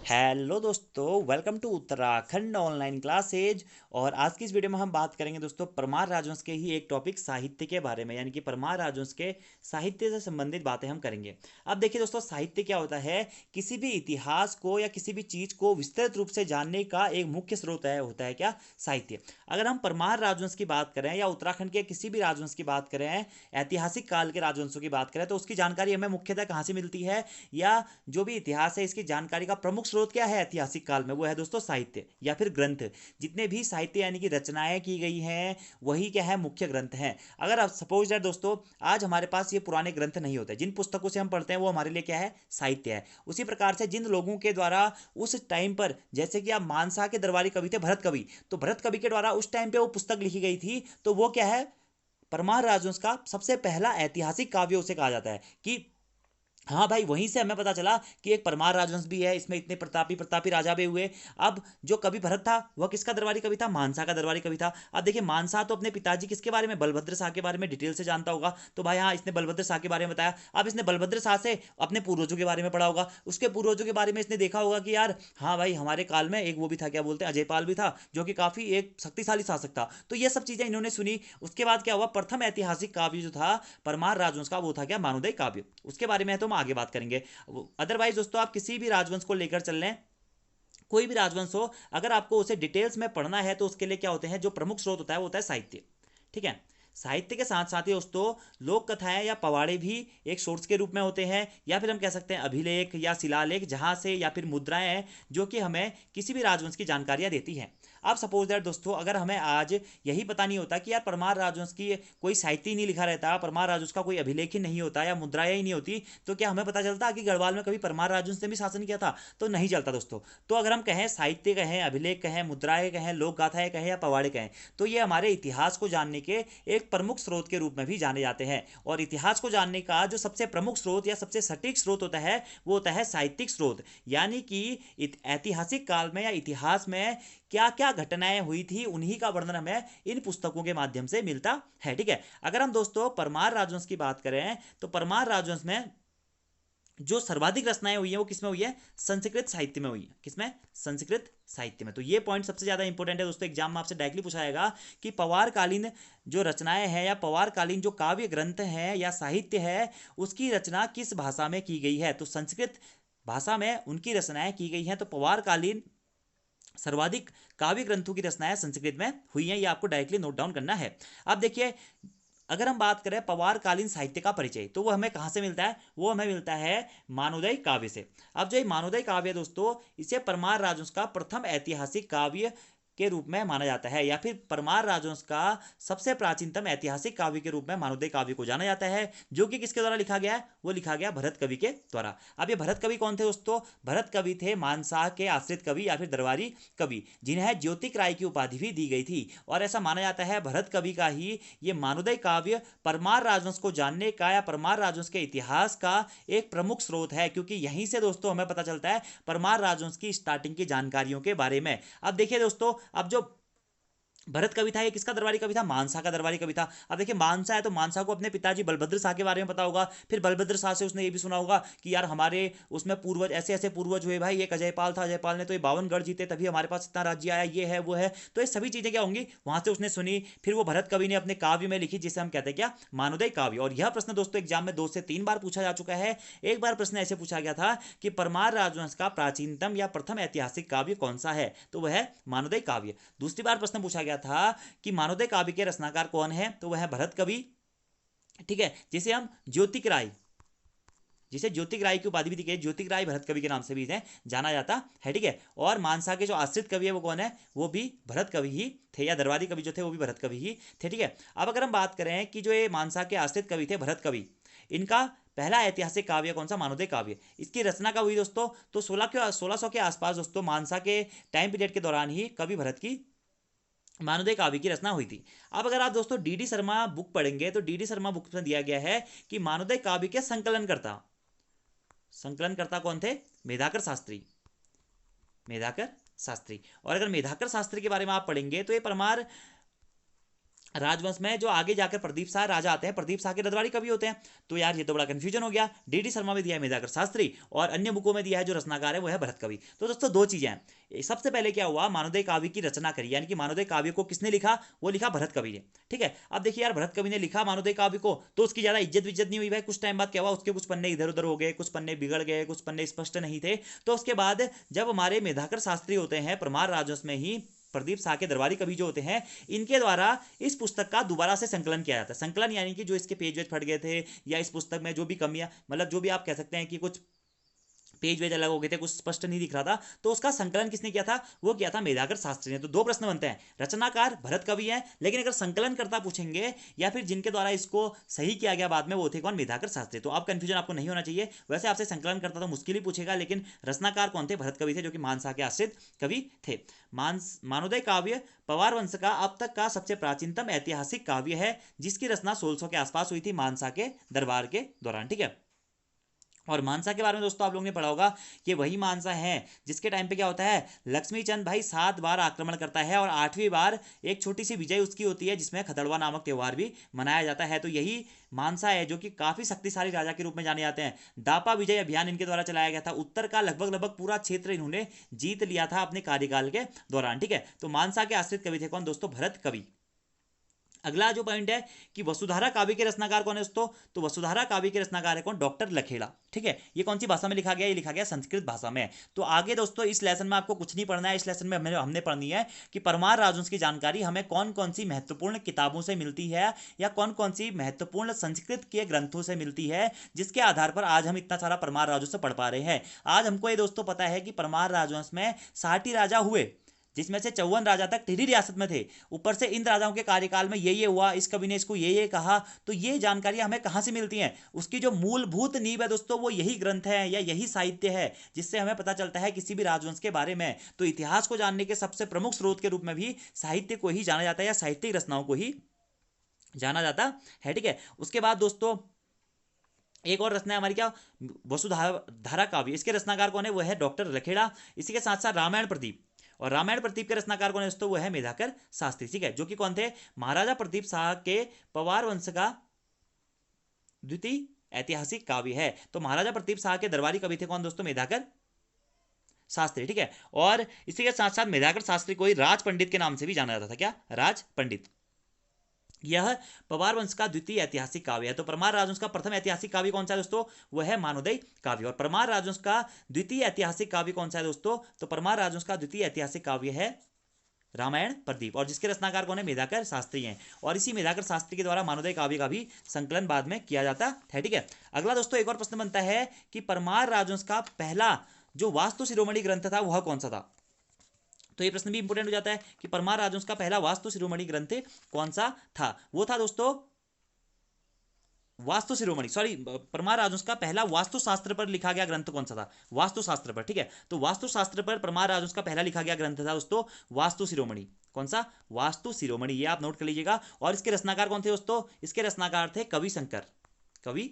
Hello दोस्तों, welcome to Uttarakhand online classes. और आज की इस वीडियो में हम बात करेंगे दोस्तों परमार राजवंश के ही एक टॉपिक साहित्य के बारे में, यानी कि परमार राजवंश के साहित्य से संबंधित बातें हम करेंगे। अब देखिए दोस्तों, साहित्य क्या होता है? किसी भी इतिहास को या किसी भी चीज़ को विस्तृत रूप से जानने का एक मुख्य स्रोत है, होता है क्या? साहित्य। अगर हम परमार राजवंश की बात करें या उत्तराखंड के किसी भी राजवंश की बात करें, ऐतिहासिक काल के राजवंशों की बात करें, तो उसकी जानकारी हमें मुख्यतः कहाँ से मिलती है? या जो भी इतिहास है इसकी जानकारी का प्रमुख स्रोत क्या है ऐतिहासिक काल में? वो है दोस्तों साहित्य या फिर ग्रंथ। जितने भी साहित्य यानी कि रचनाएं की गई हैं वही क्या है? मुख्य ग्रंथ हैं। अगर आप सपोज दैट दोस्तों आज हमारे पास ये पुराने ग्रंथ नहीं होते, जिन पुस्तकों से हम पढ़ते हैं वो हमारे लिए क्या है? साहित्य है। उसी प्रकार से जिन लोगों के द्वारा उस टाइम पर, जैसे कि आप मानसा के दरबारी कवि थे भरत कवि, तो भरत कवि के द्वारा उस टाइम पे वो पुस्तक लिखी गई थी, तो वो क्या है? परमार राजवंश का सबसे पहला ऐतिहासिक काव्य उसे कहा जाता है। कि हाँ भाई, वहीं से हमें पता चला कि एक परमार राजवंश भी है, इसमें इतने प्रतापी प्रतापी राजा भी हुए। अब जो कवि भरत था वह किसका दरबारी कवि था? मानसा का दरबारी कवि था। अब देखिए, मानसा तो अपने पिताजी किसके बारे में? बलभद्र शाह के बारे में डिटेल से जानता होगा। तो भाई हाँ, इसने बलभद्र शाह के बारे में बताया। अब इसने बलभद्र शाह से अपने पूर्वजों के बारे में पढ़ा होगा, उसके पूर्वजों के बारे में इसने देखा होगा कि यार हाँ भाई, हमारे काल में एक वो भी था, क्या बोलते हैं, अजयपाल भी था, जो कि काफी एक शक्तिशाली शासक था। तो ये सब चीजें इन्होंने सुनी। उसके बाद क्या हुआ? प्रथम ऐतिहासिक काव्य जो था परमार राजवंश का, वो था क्या? मानोदय काव्य। उसके बारे में तो हम आगे बात करेंगे। अदरवाइज दोस्तों, आप किसी भी राजवंश को लेकर चल लें, कोई भी राजवंश हो, अगर आपको उसे डिटेल्स में पढ़ना है तो उसके लिए क्या होते हैं? जो प्रमुख स्रोत होता है वो होता है साहित्य। ठीक है। साहित्य के साथ साथ ही दोस्तों लोक कथाएं या पवाड़े भी एक सोर्स के रूप में होते हैं, या फिर हम कह सकते हैं अभिलेख या शिलालेख, जहां से या फिर मुद्राएं हैं जो कि हमें किसी भी राजवंश की जानकारियां देती हैं। आप सपोज दैट दोस्तों, अगर हमें आज यही पता नहीं होता कि यार परमार राजवंश की कोई साहित्य ही नहीं लिखा रहता, परमार राजवंश का कोई अभिलेख ही नहीं होता या मुद्राएं ही नहीं होती, तो क्या हमें पता चलता कि गढ़वाल में कभी परमार राजवंश ने भी शासन किया था? तो नहीं चलता दोस्तों। तो अगर हम कहें साहित्य कहें, अभिलेख कहें, मुद्राएं कहें, लोक गाथाएं कहें या पवाड़े कहें, तो ये हमारे इतिहास को जानने के एक प्रमुख स्रोत के रूप में भी जाने जाते हैं। और इतिहास को जानने का जो सबसे प्रमुख स्रोत या सबसे सटीक स्रोत होता है वो होता है साहित्यिक स्रोत। यानी कि ऐतिहासिक काल में या इतिहास में क्या क्या घटनाएं हुई थी, उन्हीं का वर्णन हमें इन पुस्तकों के माध्यम से मिलता है। ठीक है। अगर हम दोस्तों परमार राजवंश की बात करें, तो परमार राजवंश में जो सर्वाधिक रचनाएं हुई हैं वो किसमें हुई है? संस्कृत साहित्य में हुई है। किसमें? संस्कृत साहित्य में। तो ये पॉइंट सबसे ज्यादा इंपॉर्टेंट है दोस्तों, एग्जाम में आपसे डायरेक्टली पूछाएगा कि पवार कालीन जो रचनाएं हैं या पवार कालीन जो काव्य ग्रंथ हैं या साहित्य है, उसकी रचना किस भाषा में की गई है? तो संस्कृत भाषा में उनकी रचनाएं की गई हैं। तो पवार कालीन सर्वाधिक काव्य ग्रंथों की रचनाएं संस्कृत में हुई हैं, ये आपको डायरेक्टली नोट डाउन करना है। अब देखिए, अगर हम बात करें पवार कालीन साहित्य का परिचय, तो वो हमें कहां से मिलता है? वो हमें मिलता है मानोदय काव्य से। अब जो ये मानोदय काव्य है दोस्तों, इसे परमार राजवंश का प्रथम ऐतिहासिक काव्य के रूप में माना जाता है, या फिर परमार राजवंश का सबसे प्राचीनतम ऐतिहासिक काव्य के रूप में मानोदय काव्य को जाना जाता है, जो कि किसके द्वारा लिखा गया है? वो लिखा गया भरत कवि के द्वारा। अब ये भरत कवि कौन थे दोस्तों? भरत कवि थे मानसाह के आश्रित कवि या फिर दरबारी कवि, जिन्हें ज्योतिक राय की उपाधि भी दी गई थी। और ऐसा माना जाता है भरत कवि का ही ये मानोदय काव्य परमार राजवंश को जानने का या परमार राजवंश के इतिहास का एक प्रमुख स्रोत है, क्योंकि यहीं से दोस्तों हमें पता चलता है परमार राजवंश की स्टार्टिंग की जानकारियों के बारे में। अब देखिए दोस्तों, अब जो भरत कवि था ये किसका दरबारी कवि था? मानसा का दरबारी कवि था। अब देखिए, मानसा है तो मानसा को अपने पिताजी बलभद्र शाह के बारे में पता होगा। फिर बलभद्र शाह से उसने ये भी सुना होगा कि यार हमारे उसमें पूर्वज ऐसे ऐसे पूर्वज हुए भाई, एक अजयपाल था, अजयपाल ने तो ये 52 गढ़ जीते, तभी हमारे पास इतना राज्य आया, ये है वो है। तो ये सभी चीजें क्या होंगी? वहां से उसने सुनी। फिर वो भरत कवि ने अपने काव्य में लिखी, जिसे हम कहते हैं क्या? मानोदय काव्य। और यह प्रश्न दोस्तों एग्जाम में 2 से 3 बार पूछा जा चुका है। एक बार प्रश्न ऐसे पूछा गया था कि परमार राजवंश का प्राचीनतम या प्रथम ऐतिहासिक काव्य कौन सा है? तो वह है मानोदय काव्य। दूसरी बार प्रश्न पूछा गया था कि मानोदय काव्य के रचनाकार कौन है? तो वह है भरत कवि। ठीक है। जिसे हम ज्योतिक राय, जिसे ज्योतिक राय की उपाधि भी दी गई, ज्योतिक राय भरत कवि के नाम से भी इन्हें जाना जाता है। ठीक है। और मानसा के जो आश्रित कवि है वो कौन है? वो भी भरत कवि ही थे, या दरबारी कवि जो थे वो भी भरत कवि ही थे। ठीक है। अब अगर हम बात करें कि जो ये मानसा के आश्रित कवि थे भरत कवि, इनका पहला ऐतिहासिक काव्य कौन सा? मानोदय काव्य। इसकी रचना कब हुई दोस्तों? तो 1600 के आसपास दोस्तों, मानसा के टाइम पीरियड के दौरान ही कवि भरत की मानोदय काव्य की रचना हुई थी। अब अगर आप दोस्तों डीडी शर्मा बुक पढ़ेंगे, तो डीडी शर्मा बुक में दिया गया है कि मानोदय काव्य के संकलनकर्ता कौन थे? मेधाकर शास्त्री। मेधाकर शास्त्री। और अगर मेधाकर शास्त्री के बारे में आप पढ़ेंगे, तो ये परमार राजवंश में जो आगे जाकर प्रदीप शाह राजा आते हैं, प्रदीप शाह के रजवाड़ी कवि होते हैं। तो यार ये तो बड़ा कंफ्यूजन हो गया। डी शर्मा में दिया है मेधाकर शास्त्री, और अन्य बुकों में दिया है जो रचनाकार है वो है भरत कवि। तो दोस्तों दो चीजें हैं। सबसे पहले क्या हुआ, मानवोदय काव्य की रचना करी, यानी कि मानवोदय काव्य को किसने लिखा, वो लिखा भरत कवि ने। ठीक है, अब देखिए यार, भरत कवि ने लिखा मानवोदय काव्य को, तो उसकी ज्यादा इज्जत विज्जत नहीं हुई भाई। कुछ टाइम बाद क्या हुआ, उसके कुछ पन्ने इधर उधर हो गए, कुछ पन्ने बिगड़ गए, कुछ पन्ने स्पष्ट नहीं थे। तो उसके बाद जब हमारे मेधाकर शास्त्री होते हैं परमार राजवंश में ही, प्रदीप शाह के दरबारी कवि जो होते हैं, इनके द्वारा इस पुस्तक का दोबारा से संकलन किया जाता है। संकलन यानी कि जो इसके पेज वेज फट गए थे, या इस पुस्तक में जो भी कमियां, मतलब जो भी आप कह सकते हैं कि कुछ पेज वेज अलग हो गए थे, कुछ स्पष्ट नहीं दिख रहा था, तो उसका संकलन किसने किया था, वो किया था मेधाकर शास्त्री ने। तो दो प्रश्न बनते हैं, रचनाकार भरत कवि है, लेकिन अगर संकलन करता पूछेंगे या फिर जिनके द्वारा इसको सही किया गया बाद में, वो थे कौन, मेधाकर शास्त्री। तो आप कंफ्यूजन आपको नहीं होना चाहिए। वैसे आपसे संकलन करता तो मुश्किल ही पूछेगा, लेकिन रचनाकार कौन थे, भरत कवि थे, जो कि मानसा के आश्रित कवि थे। मानवोदय काव्य पवार वंश का अब तक का सबसे प्राचीनतम ऐतिहासिक काव्य है, जिसकी रचना 1600 के आसपास हुई थी मानसा के दरबार के दौरान। ठीक है, और मानसा के बारे में दोस्तों आप लोगों ने पढ़ा होगा कि वही मानसा है जिसके टाइम पे क्या होता है, लक्ष्मी चंद भाई 7 बार आक्रमण करता है, और 8वीं बार एक छोटी सी विजय उसकी होती है, जिसमें खतड़वा नामक त्यौहार भी मनाया जाता है। तो यही मानसा है जो कि काफी शक्तिशाली राजा के रूप में जाने जाते हैं। दापा विजय अभियान इनके द्वारा चलाया गया था, उत्तर का लगभग लगभग पूरा क्षेत्र इन्होंने जीत लिया था अपने कार्यकाल के दौरान। ठीक है, तो मानसा के आश्रित कवि थे कौन दोस्तों, भरत कवि। अगला जो पॉइंट है कि वसुधारा काव्य के रचनाकार कौन है दोस्तों, तो वसुधारा काव्य के रचनाकार है कौन, डॉक्टर लखेड़ा। ठीक है, ये कौन सी भाषा में लिखा गया, ये लिखा गया संस्कृत भाषा में। तो आगे दोस्तों इस लेसन में आपको कुछ नहीं पढ़ना है। इस लेसन में हमने पढ़नी है कि परमार राजवंश की जानकारी हमें कौन कौन सी महत्वपूर्ण किताबों से मिलती है, या कौन कौन सी महत्वपूर्ण संस्कृत के ग्रंथों से मिलती है, जिसके आधार पर आज हम इतना सारा परमार राजवंश पढ़ पा रहे हैं। आज हमको ये दोस्तों पता है कि परमार राजवंश में 60 राजा हुए, जिसमें से 54 राजा तक टिहरी रियासत में थे। ऊपर से इन राजाओं के कार्यकाल में ये हुआ, इस कवि ने इसको ये कहा। तो ये जानकारियां हमें कहां से मिलती हैं, उसकी जो मूलभूत नींव है दोस्तों, वो यही ग्रंथ है या यही साहित्य है, जिससे हमें पता चलता है किसी भी राजवंश के बारे में। तो इतिहास को जानने के सबसे प्रमुख स्रोत के रूप में भी साहित्य को ही जाना जाता है, या साहित्यिक रचनाओं को ही जाना जाता है। ठीक है, उसके बाद दोस्तों एक और रचना है हमारी क्या, वसुधारा काव्य। इसके रचनाकार कौन है, वो है डॉक्टर लखेड़ा। इसी के साथ साथ रामायण प्रदीप, और रामायण प्रदीप के रचनाकार कौन है दोस्तों, वो है मेधाकर शास्त्री। ठीक है, जो कि कौन थे, महाराजा प्रदीप शाह के पवार वंश का द्वितीय ऐतिहासिक काव्य है। तो महाराजा प्रदीप शाह के दरबारी कवि थे कौन दोस्तों, मेधाकर शास्त्री। ठीक है, और इसी के साथ साथ मेधाकर शास्त्री को ही राज पंडित के नाम से भी जाना जाता था। क्या, राज पंडित। यह पवार वंश का द्वितीय ऐतिहासिक काव्य है। तो परमार राजवंश का प्रथम ऐतिहासिक काव्य कौन सा है दोस्तों, वह है मानवोदय काव्य। और परमार राजवंश का द्वितीय ऐतिहासिक काव्य कौन सा है दोस्तों, तो परमार राजवंश का द्वितीय ऐतिहासिक काव्य है रामायण प्रदीप, और जिसके रचनाकार कौन है, मेधाकर शास्त्री हैं। और इसी मेधाकर शास्त्री के द्वारा मानवोदय काव्य का भी संकलन बाद में किया जाता है। ठीक है, अगला दोस्तों एक और प्रश्न बनता है कि परमार राजवंश का पहला जो वास्तु शिरोमणि ग्रंथ था वह कौन सा था। तो ये प्रश्न भी इंपोर्टेंट हो जाता है कि परमार राजवंश का पहला वास्तु शिरोमणि ग्रंथ कौन सा था। वो था दोस्तों वास्तु शिरोमणि, सॉरी, परमार राजवंश का पहला वास्तुशास्त्र पर लिखा गया ग्रंथ कौन सा था, वास्तुशास्त्र पर। ठीक है, तो वास्तुशास्त्र पर परमार राजवंश का पहला लिखा गया ग्रंथ था दोस्तों वास्तु शिरोमणि। कौन सा, वास्तु शिरोमणि, ये आप नोट कर लीजिएगा। और इसके रचनाकार कौन थे दोस्तों, इसके रचनाकार थे कवि शंकर, कवि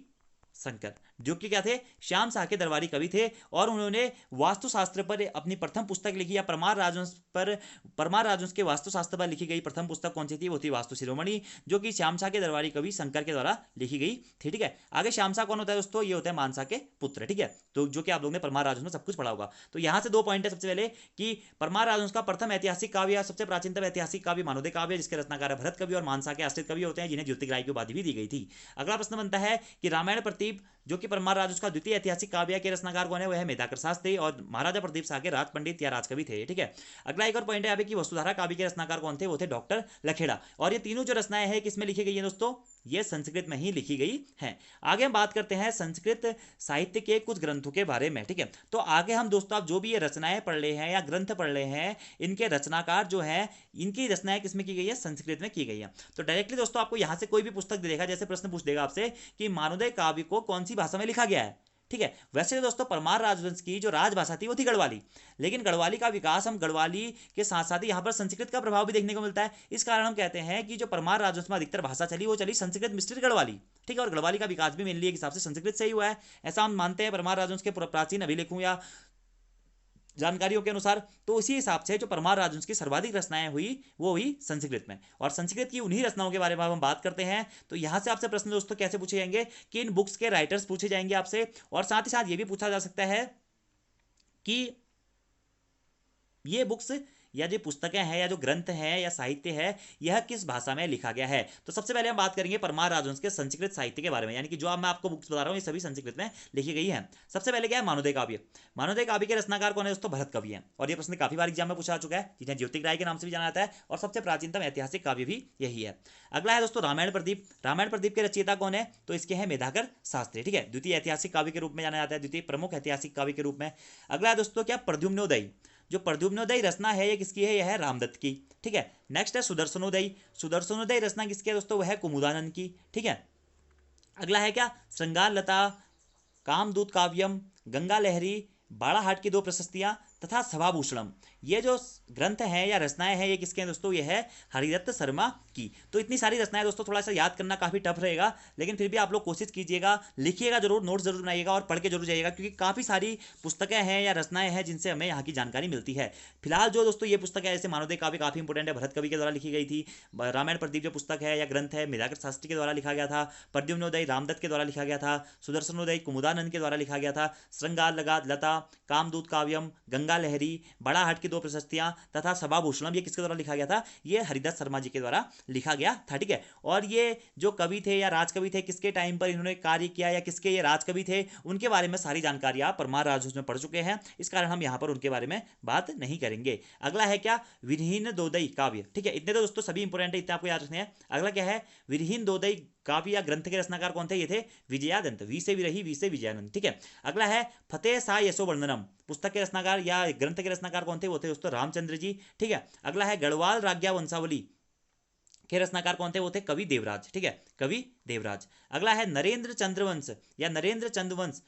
शंकर, जो कि क्या थे, श्याम शाह के दरबारी कवि थे। और उन्होंने वास्तुशास्त्र पर अपनी प्रथम पुस्तक लिखी, या परमार राजवंश के वास्तुशास्त्र पर लिखी गई प्रथम पुस्तक कौन सी थी, वो थी वास्तु शिरोमणि, जो कि श्याम शाह के दरबारी कवि शंकर के द्वारा लिखी गई थी। ठीक है, आगे श्याम शाह कौन होता है दोस्तों, ये होता है मानसा के पुत्र। ठीक है, तो जो कि आप लोगों ने परमार राजवंश में सब कुछ पढ़ा होगा। तो यहां से दो पॉइंट है, सबसे पहले कि परमार राजवंश का प्रथम ऐतिहासिक काव्य, सबसे प्राचीनतम ऐतिहासिक काव्य मानवोदय काव्य, जिसके रचनाकार भरत कवि और मानसा के आश्रित कवि होते हैं, जिन्हें ज्योतिर्गाय की उपाधि भी दी गई थी। अगला प्रश्न बनता है कि रामायण प्रदीप जो कि परमार राजवंश का द्वितीय ऐतिहासिक काव्य के रचनाकार कौन है, वह है मेधाकर शास्त्री, और महाराजा प्रदीप शाह के राज पंडित या राजकवि थे। ठीक है, अगला एक और पॉइंट है कि वसुधारा काव्य के रचनाकार कौन थे, वो थे डॉक्टर लखेड़ा। और ये तीनों जो रचनाएं हैं किसमें लिखी गई है दोस्तों, ये संस्कृत में ही लिखी गई है। आगे हम बात करते हैं संस्कृत साहित्य के कुछ ग्रंथों के बारे में। ठीक है, तो आगे हम दोस्तों आप जो भी ये रचनाएं पढ़ रहे हैं या ग्रंथ पढ़ रहे हैं, इनके रचनाकार जो है, इनकी रचनाएं किसमें की गई है, संस्कृत में की गई है। तो डायरेक्टली दोस्तों आपको यहां से कोई भी पुस्तक देगा, जैसे प्रश्न पूछ देगा आपसे कि मानवोदय काव्य को कौन सी भाषा में लिखा गया है। ठीक है, वैसे तो दोस्तों परमार राजवंश की जो राजभाषा थी वो थी गढ़वाली, लेकिन गढ़वाली का विकास हम गढ़वाली के साथ साथ ही यहाँ पर संस्कृत का प्रभाव भी देखने को मिलता है। इस कारण हम कहते हैं कि जो परमार राजवंश में अधिकतर भाषा चली वो चली संस्कृत मिश्रित गढ़वाली। ठीक है, और गढ़वाली का विकास भी मेनली एक हिसाब से संस्कृत से ही हुआ है, ऐसा हम मानते हैं। परमार राजवंश के प्राचीन अभिलेखों या जानकारियों के अनुसार। तो उसी हिसाब से जो परमार राजवंश की सर्वाधिक रचनाएं हुई वो हुई संस्कृत में, और संस्कृत की उन्हीं रचनाओं के बारे में हम बात करते हैं। तो यहां से आपसे प्रश्न दोस्तों कैसे पूछे जाएंगे कि इन बुक्स के राइटर्स पूछे जाएंगे आपसे, और साथ ही साथ ये भी पूछा जा सकता है कि ये बुक्स या जो पुस्तकें हैं या जो ग्रंथ हैं या साहित्य है यह किस भाषा में लिखा गया है। तो सबसे पहले हम बात करेंगे परमार राजवंश के संस्कृत साहित्य के बारे में, यानी कि जो अब मैं आपको बुक्स बता रहा हूँ ये सभी संस्कृत में लिखी गई हैं। सबसे पहले क्या है, मानवोदय काव्य। मानवोदय काव्य के रचनाकार कौन है दोस्तों, भरत कवि हैं, और ये प्रश्न काफी बार एग्जाम में पूछा चुका है, जिन्हें ज्योतिक राय के नाम से भी जाना जाता है, और सबसे प्राचीनतम ऐतिहासिक काव्य भी यही है। अगला है दोस्तों रामायण प्रदीप। रामायण प्रदीप के रचयिता कौन है, तो इसके हैं मेधाकर शास्त्री, ठीक है, द्वितीय ऐतिहासिक काव्य के रूप में जाना जाता है, द्वितीय प्रमुख ऐतिहासिक काव्य के रूप में। अगला है दोस्तों क्या, प्रद्युम्नोदय। जो प्रद्युम्नोदय रचना है ये किसकी है, यह है रामदत्त की, ठीक है। नेक्स्ट है सुदर्शनोदय। सुदर्शनोदय रचना किसकी है दोस्तों, वह है कुमुदानंद की, ठीक है। अगला है क्या, श्रृंगार लता, कामदूत काव्यम, गंगा लहरी, बाड़ाहाट की दो प्रशस्तियां तथा सभाभूषणम। ये जो ग्रंथ हैं या रचनाएं हैं ये किसके हैं दोस्तों, ये है हरिदत्त शर्मा की। तो इतनी सारी रचनाएं दोस्तों थोड़ा सा याद करना काफी टफ रहेगा, लेकिन फिर भी आप लोग कोशिश कीजिएगा, लिखिएगा जरूर, नोट जरूर बनाइएगा और पढ़ के जरूर जाइएगा, क्योंकि काफी सारी पुस्तकें हैं या रचनाएं हैं जिनसे हमें यहाँ की जानकारी मिलती है। फिलहाल जो दोस्तों ये पुस्तक है, जैसे मानवोदय काव्य काफी इंपोर्टेंट है, भरत कवि के द्वारा लिखी गई थी। रामायण प्रदीप जो पुस्तक है या ग्रंथ है मेधाकर शास्त्री के द्वारा लिखा गया था। प्रद्युम्नोदय रामदत्त के द्वारा लिखा गया था। सुदर्शनोदय कुमुदानंद के द्वारा लिखा गया था। श्रृंगार लता, कामदूत काव्यम, गंगा लहरी, बड़ाहट की दो प्रशस्तियां तथा सभाभूषणम, ये किसके द्वारा लिखा गया था, ये हरिदत्त शर्मा जी के द्वारा लिखा गया था, ठीक है। और ये जो कवि थे या राजकवि थे, किसके टाइम पर इन्होंने कार्य किया या किसके ये राजकवि थे, उनके बारे में सारी जानकारी आप परमार राजवंश में पढ़ चुके हैं, इस कारण हम यहाँ पर उनके बारे में बात नहीं करेंगे। अगला है क्या, विरहीन दोदई काव्य, ठीक है। इतने तो दोस्तों सभी इंपोर्टेंट है, इतने आपको याद रखने हैं। अगला क्या है, विरहीन दोदई काव्य या ग्रंथ के रचनाकार कौन थे, ये थे विजयादंत, वी से विरही वी से विजयानंद, ठीक है। अगला है फतेह सा यशो वर्णनम। पुस्तक के रचनाकार या ग्रंथ के रचनाकार कौन थे, वो थे दोस्तों रामचंद्र जी, ठीक है। अगला है गढ़वाल राज्ञा वंशावली के रचनाकार कौन थे, वो थे कवि देवराज, ठीक है, कवि देवराज। अगला है नरेंद्र चंद्रवंश या नरेंद्र चंद्रवंश,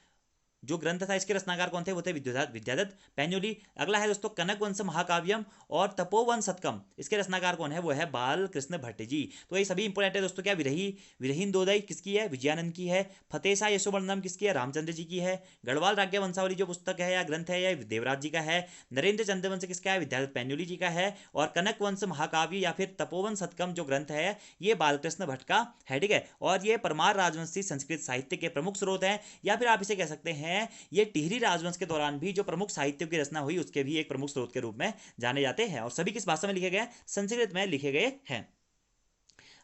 जो ग्रंथ था इसके रचनाकार कौन थे, वो थे विद्यादत्त पैन्योली। अगला है दोस्तों कनक वंश महाकाव्यम और तपोवन शतकम, इसके रचनाकार कौन है, वो है बाल कृष्ण भट्ट जी। तो ये सभी इंपोर्टेंट है दोस्तों। क्या विरहीन दोदई किसकी है, विजयानंद की है। फतेह यशोवर्णनम किसकी है, रामचंद्र जी की है। गढ़वाल राज्य वंशावली जो पुस्तक है या ग्रंथ है यह देवराज जी का है। नरेंद्र चंद्रवंश किसका है, विद्यादत्त पैन्योली जी का है। और कनक वंश महाकाव्य या फिर तपोवन शतकम जो ग्रंथ है ये बालकृष्ण भट्ट का है, ठीक है। और ये परमार राजवंशी संस्कृत साहित्य के प्रमुख स्रोत हैं, या फिर आप इसे कह सकते हैं ये टिहरी राजवंश के दौरान भी जो प्रमुख साहित्य की रचना हुई उसके भी एक प्रमुख स्रोत के रूप में जाने जाते हैं। और सभी किस भाषा में लिखे गए, संस्कृत में लिखे गए हैं।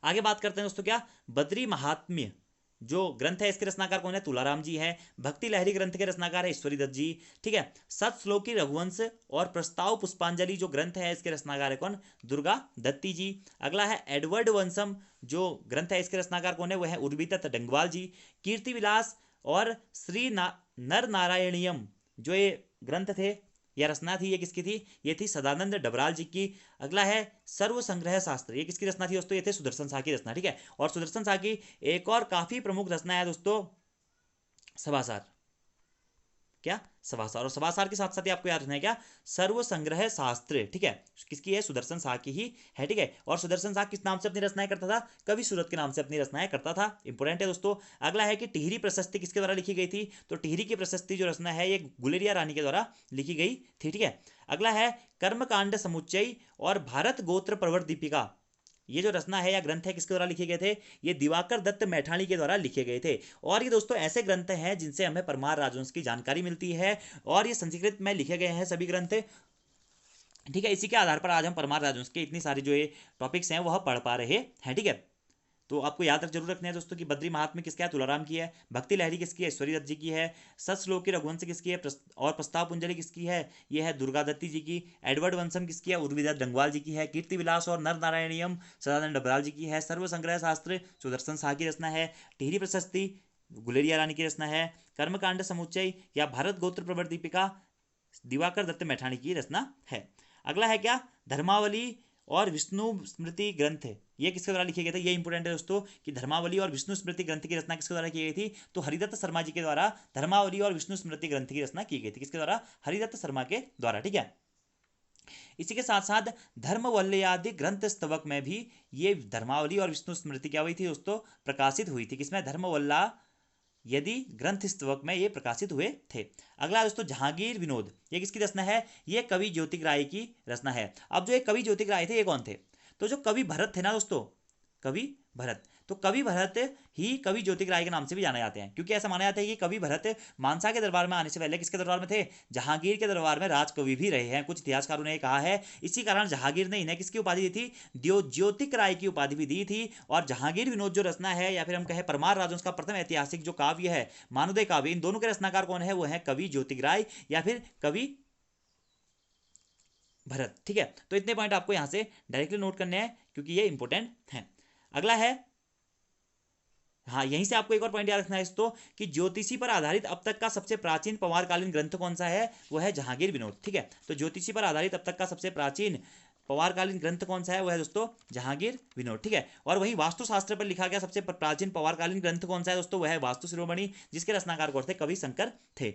आगे बात करते हैं दोस्तों क्या, बद्री महात्म्य जो ग्रंथ है इसके रचनाकार कौन है, तुलाराम जी है। भक्ति लहरी ग्रंथ के रचनाकार है ईश्वरी दत्त जी, ठीक है। सत श्लोकी रघुवंश और प्रस्ताव पुष्पांजलि जो ग्रंथ है इसके रचनाकार है कौन, दुर्गा दत्ती जी। अगला है एडवर्ड वंशम जो ग्रंथ है इसके रचनाकार कौन है, वह है उर्विदत्त डंगवाल जी। कीर्ति विलास और नर नारायणियम जो ये ग्रंथ थे या रचना थी ये किसकी थी, ये थी सदानंद डबराल जी की। अगला है सर्व संग्रह शास्त्र, ये किसकी रचना थी दोस्तों, ये थे सुदर्शन शाह की रचना, ठीक है। और सुदर्शन शाह की एक और काफी प्रमुख रचना है दोस्तों सभासार, क्या सभासार। और सभासार के साथ साथ ही आपको याद रखना है क्या, सर्व संग्रह शास्त्र, ठीक है, किसकी है, सुदर्शन शाह की ही है, ठीक है। और सुदर्शन शाह किस नाम से अपनी रचनाएं करता था, कवि सूरत के नाम से अपनी रचनाएं करता था, इंपोर्टेंट है दोस्तों। अगला है कि टिहरी प्रशस्ति किसके द्वारा लिखी गई थी, तो टिहरी की प्रशस्ति जो रचना है ये गुलेरिया रानी के द्वारा लिखी गई थी, ठीक है। अगला है कर्मकांड समुच्चय और भारत गोत्र प्रवर दीपिका, ये जो रचना है या ग्रंथ है किसके द्वारा लिखे गए थे, ये दिवाकर दत्त मैठाणी के द्वारा लिखे गए थे। और ये दोस्तों ऐसे ग्रंथ हैं जिनसे हमें परमार राजवंश की जानकारी मिलती है, और ये संस्कृत में लिखे गए हैं सभी ग्रंथ, ठीक है। इसी के आधार पर आज हम परमार राजवंश के इतनी सारी जो ये टॉपिक्स हैं वह पढ़ पा रहे हैं, ठीक है। तो आपको याद जरूर रखना है दोस्तों कि बद्री महात्म्य किसका है, तुलाराम की है। भक्ति लहरी किसकी है, ईश्वरी दत्त जी की है। सत श्लोकी रघुवंश किसकी है और प्रस्ताव पुंजलि किसकी है, ये है दुर्गा दत्ती जी की। एडवर्ड वंशम किसकी है, उर्विदत्त डंगवाल जी की है। कीर्ति विलास और नर नारायणियम सदानंद डबराल जी की है। सर्व संग्रह शास्त्र सुदर्शन शाह की रचना है। टिहरी प्रशस्ति गुलेरिया रानी की रचना है। कर्मकांड समुच्चय या भारत गोत्र प्रवर दीपिका दिवाकर दत्त मैठाणी की रचना है। अगला है क्या, धर्मावली और विष्णु स्मृति ग्रंथ, ये किसके द्वारा लिखे गए थे, ये इंपोर्टेंट है दोस्तों कि धर्मावली और विष्णु स्मृति ग्रंथ की रचना किसके द्वारा की गई थी, तो हरिदत्त शर्मा जी के द्वारा धर्मावली और विष्णु स्मृति ग्रंथ की रचना की गई थी, किसके द्वारा, हरिदत्त शर्मा के द्वारा, ठीक है। इसी के साथ साथ धर्मवल्लयादि ग्रंथ स्तवक में भी ये धर्मावली और विष्णु स्मृति क्या हुई थी दोस्तों, प्रकाशित हुई थी, किसमें, धर्मवल्ला यदि ग्रंथ स्तवक में ये प्रकाशित हुए थे। अगला दोस्तों जहांगीर विनोद, ये किसकी रचना है? ये कवि ज्योतिक राय की रचना है। अब जो ये कवि ज्योतिक राय थे ये कौन थे? तो जो कवि भरत थे ना दोस्तों, कवि भरत, तो कवि भरत ही कवि ज्योतिक राय के नाम से भी जाने जाते हैं, क्योंकि ऐसा माना जाता है कि कवि भरत मानसा के दरबार में आने से पहले किसके दरबार में थे? जहांगीर के दरबार में राजकवि भी रहे हैं, कुछ इतिहासकारों ने कहा है। इसी कारण जहांगीर ने इन्हें किसकी उपाधि दी थी? ज्योतिक राय की उपाधि भी दी थी। और जहांगीर विनोद जो रचना है, या फिर हम कहें परमार राजवंश का प्रथम ऐतिहासिक जो काव्य है मानुदय काव्य, इन दोनों के रचनाकार कौन है? वो है कवि ज्योतिक राय या फिर कवि भरत। ठीक है, तो इतने पॉइंट आपको यहां से डायरेक्टली नोट करने हैं क्योंकि ये इंपॉर्टेंट है। अगला है, हाँ यहीं से आपको एक और पॉइंट याद रखना है दोस्तों कि ज्योतिषी पर आधारित अब तक का सबसे प्राचीन पवारकालीन ग्रंथ कौन सा है? वो है जहांगीर विनोद। ठीक है, तो ज्योतिषी पर आधारित अब तक का सबसे प्राचीन पवारकालीन ग्रंथ कौन सा है? वो है दोस्तों जहांगीर विनोद। ठीक है, और वही वास्तुशास्त्र पर लिखा गया सबसे प्राचीन पवारकालीन ग्रंथ कौन सा है दोस्तों? वह है वास्तु शिरोमणि, जिसके रचनाकार कौन थे? कवि शंकर थे।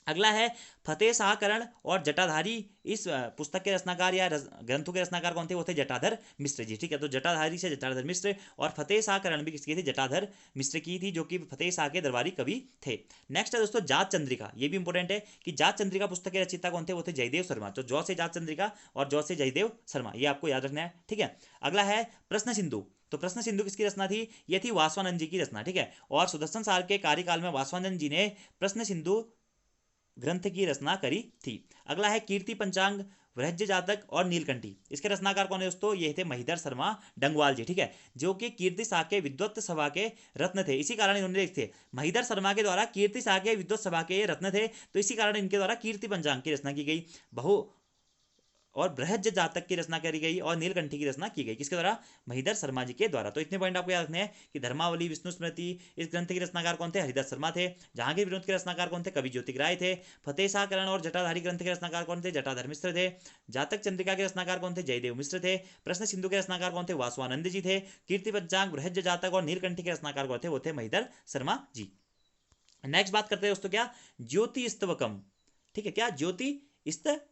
अगला है फतेह शाह करण और जटाधारी, इस पुस्तक के रचनाकार या ग्रंथों के रचनाकार कौन थे? वो थे जटाधर मिश्र जी। ठीक है, तो जटाधारी से जटाधर मिश्र, और फतेह शाह करण भी किसकी थी? जटाधर मिश्र की थी, जो कि फतेह शाह के दरबारी कवि थे। नेक्स्ट है दोस्तों जात चंद्रिका, ये भी इंपॉर्टेंट है कि जात चंद्रिका पुस्तक के रचयिता कौन थे? वो थे जयदेव शर्मा। तो जौ से जात चंद्रिका और जौ से जयदेव शर्मा, ये आपको याद रखना है। ठीक है, अगला है प्रश्न सिंधु, तो प्रश्न सिंधु किसकी रचना थी? ये थी वासवानंद जी की रचना। ठीक है, और सुदर्शन साल के कार्यकाल में वासवानंद जी ने प्रश्न सिंधु ग्रंथ की रचना करी थी। अगला है कीर्ति पंचांग, वृहज्य जातक और नीलकंठी, इसके रचनाकार कौन है दोस्तों? ये थे महिधर शर्मा डंगवाल जी। ठीक है, जो कि कीर्ति शाह के विद्वत सभा के रत्न थे, इसी कारण इन्होंने लिखे थे महिधर शर्मा के द्वारा कीर्ति शाह के विद्वत सभा के रत्न थे, तो इसी कारण इनके द्वारा कीर्ति पंचांग की रचना की गई। बहु और बृहज्य जातक की रचना करी गई और नीलकंठी की रचना की गई, किसके द्वारा? महिधर शर्मा जी के द्वारा। तो इतने पॉइंट आपको याद रखने हैं कि धर्मावली, विष्णु स्मृति, इस ग्रंथ के रचनाकार कौन थे? हरिदास शर्मा थे। जहांगीर विनोद के रचनाकार कौन थे? कवि ज्योतिक राय थे। फतेह शाह करण और जटाधारी ग्रंथ के रचनाकार कौन थे? जटाधर मिश्र थे। जातक चंद्रिका के रचनाकार कौन थे? जयदेव मिश्र थे। प्रश्न सिंधु के रचनाकार कौन थे? वासवानंद जी थे। कीर्ति पंचांग, बृहज्य जातक और नीलकंठी के रचनाकार कौन थे? वो थे महिधर शर्मा जी। नेक्स्ट बात करते हैं दोस्तों क्या? ज्योति स्तवकम। ठीक है, क्या? ज्योति स्तवम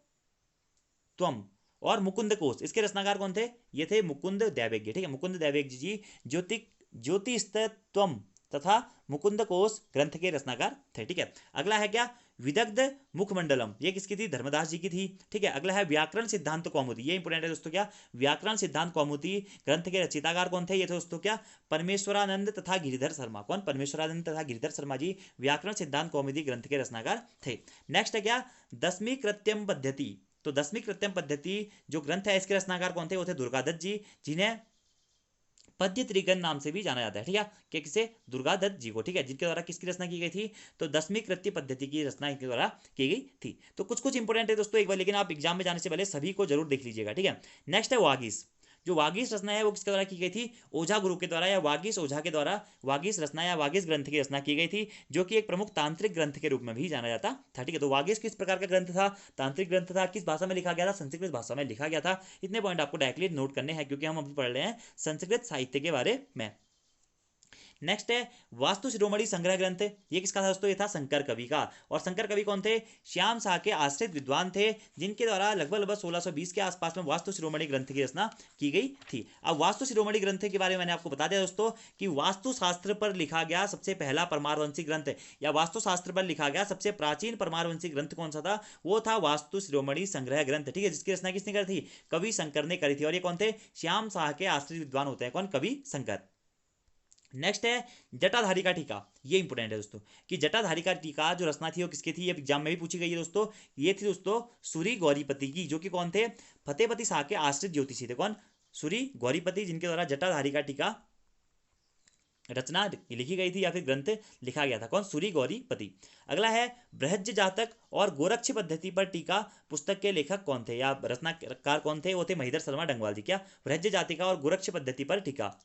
और मुकुंद कोश, इसके रचनाकार कौन थे? ये थे मुकुंद दैवेग्य। ठीक है, मुकुंद दैवेग्य जी ज्योतिस्तत्वम तथा मुकुंद कोश ग्रंथ के रचनाकार थे। ठीक है, अगला है क्या? विदग्ध मुखमंडलम, ये किसकी थी? धर्मदास जी की थी। ठीक है, अगला है व्याकरण सिद्धांत कौमुदी, ये इंपोर्टेंट है दोस्तों। क्या? व्याकरण सिद्धांत कौमुदी ग्रंथ के रचयिताकार कौन थे? ये थे दोस्तों क्या? परमेश्वरानंद तथा गिरिधर शर्मा। कौन? परमेश्वरानंद तथा गिरिधर शर्मा जी व्याकरण सिद्धांत कौमुदी ग्रंथ के रचनाकार थे। नेक्स्ट है क्या? दसवीं कृत्यम पद्धति, तो दसवीं कृत्यम पद्धति जो ग्रंथ है इसके रचनाकार कौन थे? वो थे दुर्गादत्त जी, जिन्हें पद्य त्रिगण नाम से भी जाना जाता है। ठीक है, कि किसे? दुर्गादत्त जी को। ठीक है, जिनके द्वारा किसकी रचना की गई थी? तो दसवीं कृत्य पद्धति की रचना इनके द्वारा की गई थी। तो कुछ कुछ इंपोर्टेंट है दोस्तों एक बार, लेकिन आप एग्जाम में जाने से पहले सभी को जरूर देख लीजिएगा। ठीक है, नेक्स्ट है वागीश, जो वागीश रचना है वो किसके द्वारा की गई थी? ओझा गुरु के द्वारा या वागीश ओझा के द्वारा वागीश रचना या वागीश ग्रंथ की रचना की गई थी, जो कि एक प्रमुख तांत्रिक ग्रंथ के रूप में भी जाना जाता था। ठीक है, तो वागीश किस प्रकार का ग्रंथ था? तांत्रिक ग्रंथ था। किस भाषा में लिखा गया था? संस्कृत भाषा में लिखा गया था। इतने पॉइंट आपको डायरेक्टली नोट करने हैं क्योंकि हम अभी पढ़ रहे हैं संस्कृत साहित्य के बारे में। नेक्स्ट है वास्तु शिरोमणि संग्रह ग्रंथ, ये किसका था दोस्तों? ये था शंकर कवि का। और शंकर कवि कौन थे? श्याम शाह के आश्रित विद्वान थे, जिनके द्वारा लगभग 1620 के आसपास में वास्तु शिरोमणि ग्रंथ की रचना की गई थी। अब वास्तु शिरोमणि ग्रंथ के बारे में मैंने आपको बता दिया दोस्तों कि वास्तु शास्त्र पर लिखा गया सबसे पहला परमारवंशी ग्रंथ या वास्तु शास्त्र पर लिखा गया सबसे प्राचीन परमारवंशी ग्रंथ कौन सा था? वो था वास्तु शिरोमणि संग्रह ग्रंथ। ठीक है, जिसकी रचना किसने करी थी? कवि शंकर ने करी थी। और ये कौन थे? श्याम शाह के आश्रित विद्वान होते हैं। कौन? कवि शंकर। नेक्स्ट है जटाधारी का टीका, ये इंपोर्टेंट है दोस्तों कि जटाधारी का टीका जो रचना थी वो किसकी थी? ये एग्जाम में भी पूछी गई है दोस्तों। ये थी दोस्तों सूरी गौरीपति की, जो कि कौन थे? फतेहपति शाह के आश्रित ज्योतिषी थे। कौन? सूरी गौरीपति, जिनके द्वारा जटाधारी का टीका रचना लिखी गई थी या फिर ग्रंथ लिखा गया था। कौन? सूरी गौरीपति। अगला है बृहज्य जातक और गोरक्ष पद्धति पर टीका पुस्तक के लेखक कौन थे या रचनाकार कौन थे? वो थे महिधर शर्मा डंगवाल जी। क्या? बृहज्य जातिका और गोरक्ष पद्धति पर टीका।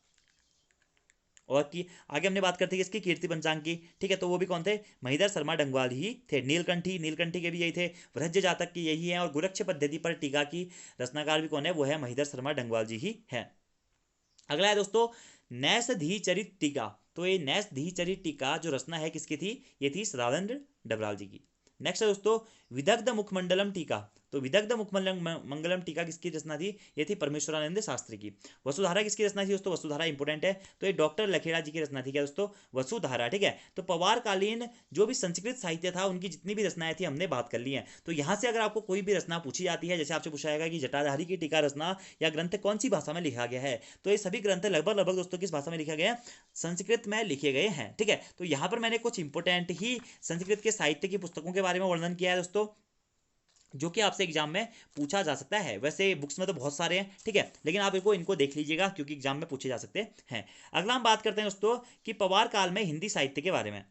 और की आगे हमने बात करते हैं इसकी कीर्ति पंचांग की। ठीक है, तो वो भी कौन थे? महिधर शर्मा डंगवाल ही थे। नीलकंठी के भी यही थे। वृहज्य जातक की यही है। और गोरक्ष पद्धति पर टीका की रचनाकार भी कौन है? वो है महिधर शर्मा डंगवाल जी ही है। अगला है दोस्तों नैषधीचरित टीका, तो ये नैषधीचरित टीका जो रचना है किसकी थी? ये थी सदानंद डबराल जी की। नेक्स्ट है दोस्तों विदग्ध मुखमंडलम टीका, तो विदग्ध मुखमंडलम टीका किसकी रचना थी? ये थी परमेश्वरानंद शास्त्री की। वसुधारा किसकी रचना थी दोस्तों? वसुधारा इंपोर्टेंट है, तो ये डॉक्टर लखेड़ा जी की रचना थी क्या दोस्तों? वसुधारा। ठीक है, तो पवार कालीन जो भी संस्कृत साहित्य था उनकी जितनी भी रचनाएं थी हमने बात कर ली है। तो यहाँ से अगर आपको कोई भी रचना पूछी जाती है, जैसे आपसे पूछा जाएगा कि जटाधारी की टीका रचना या ग्रंथ कौन सी भाषा में लिखा गया है, तो ये सभी ग्रंथ लगभग लगभग दोस्तों किस भाषा में लिखा गया है? संस्कृत में लिखे गए हैं। ठीक है, तो यहाँ पर मैंने कुछ इंपोर्टेंट ही संस्कृत के साहित्य की पुस्तकों के बारे में वर्णन किया है दोस्तों, जो कि आपसे एग्जाम में पूछा जा सकता है। वैसे बुक्स में तो बहुत सारे हैं, ठीक है, लेकिन आप इनको देख लीजिएगा क्योंकि एग्जाम में पूछे जा सकते हैं। अगला हम बात करते हैं दोस्तों कि पवार काल में हिंदी साहित्य के बारे में।